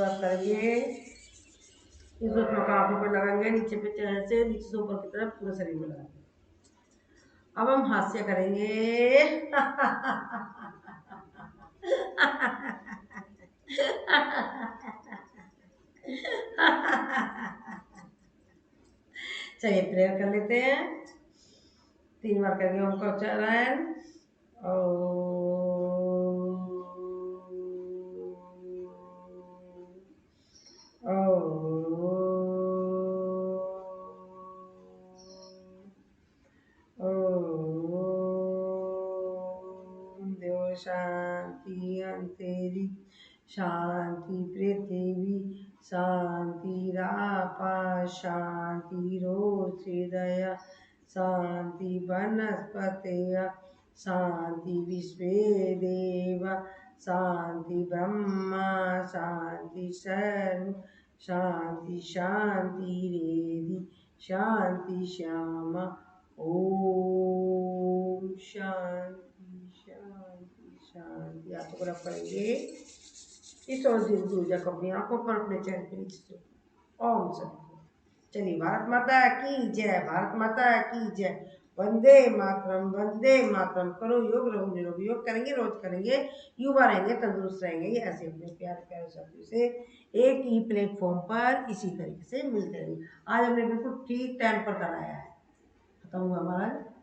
आप करेंगे इस आंखों पर लगाएंगे, नीचे पे चेहरे से नीचे से ऊपर की तरफ पूरे शरीर में लगाएंगे। अब हम हास्य करेंगे। चलिए प्रेयर कर लेते हैं। 3 बार करेंगे ओम का उच्चारण। देव शांति अंतरिक्ष शांति पृथ्वी शांतिरापः शांतिरोषधयः शांति वनस्पतयः शांति विश्वे देव शांति ब्रह्म शांति सर्व शांति शांति रेधि शांति श्यामा ओम शांति शांति शांति। हाथों को रब करेंगे इस और दिन की ऊर्जा को अपनी आंखों पर अपने चेहरे पर नीचे ओम सभी। चलिए भारत माता की जय, भारत माता की जय। वंदे मातरम। करो योग, रहो निरोगी। योग करेंगे, रोज करेंगे, युवा रहेंगे, तंदुरुस्त रहेंगे। ये ऐसे अपने प्यारे प्यारे साथियों से एक ही प्लेटफॉर्म पर इसी तरीके से मिलते रहेंगे। आज हमने बिल्कुल ठीक टाइम पर कराया है। खत्म हुआ महाराज।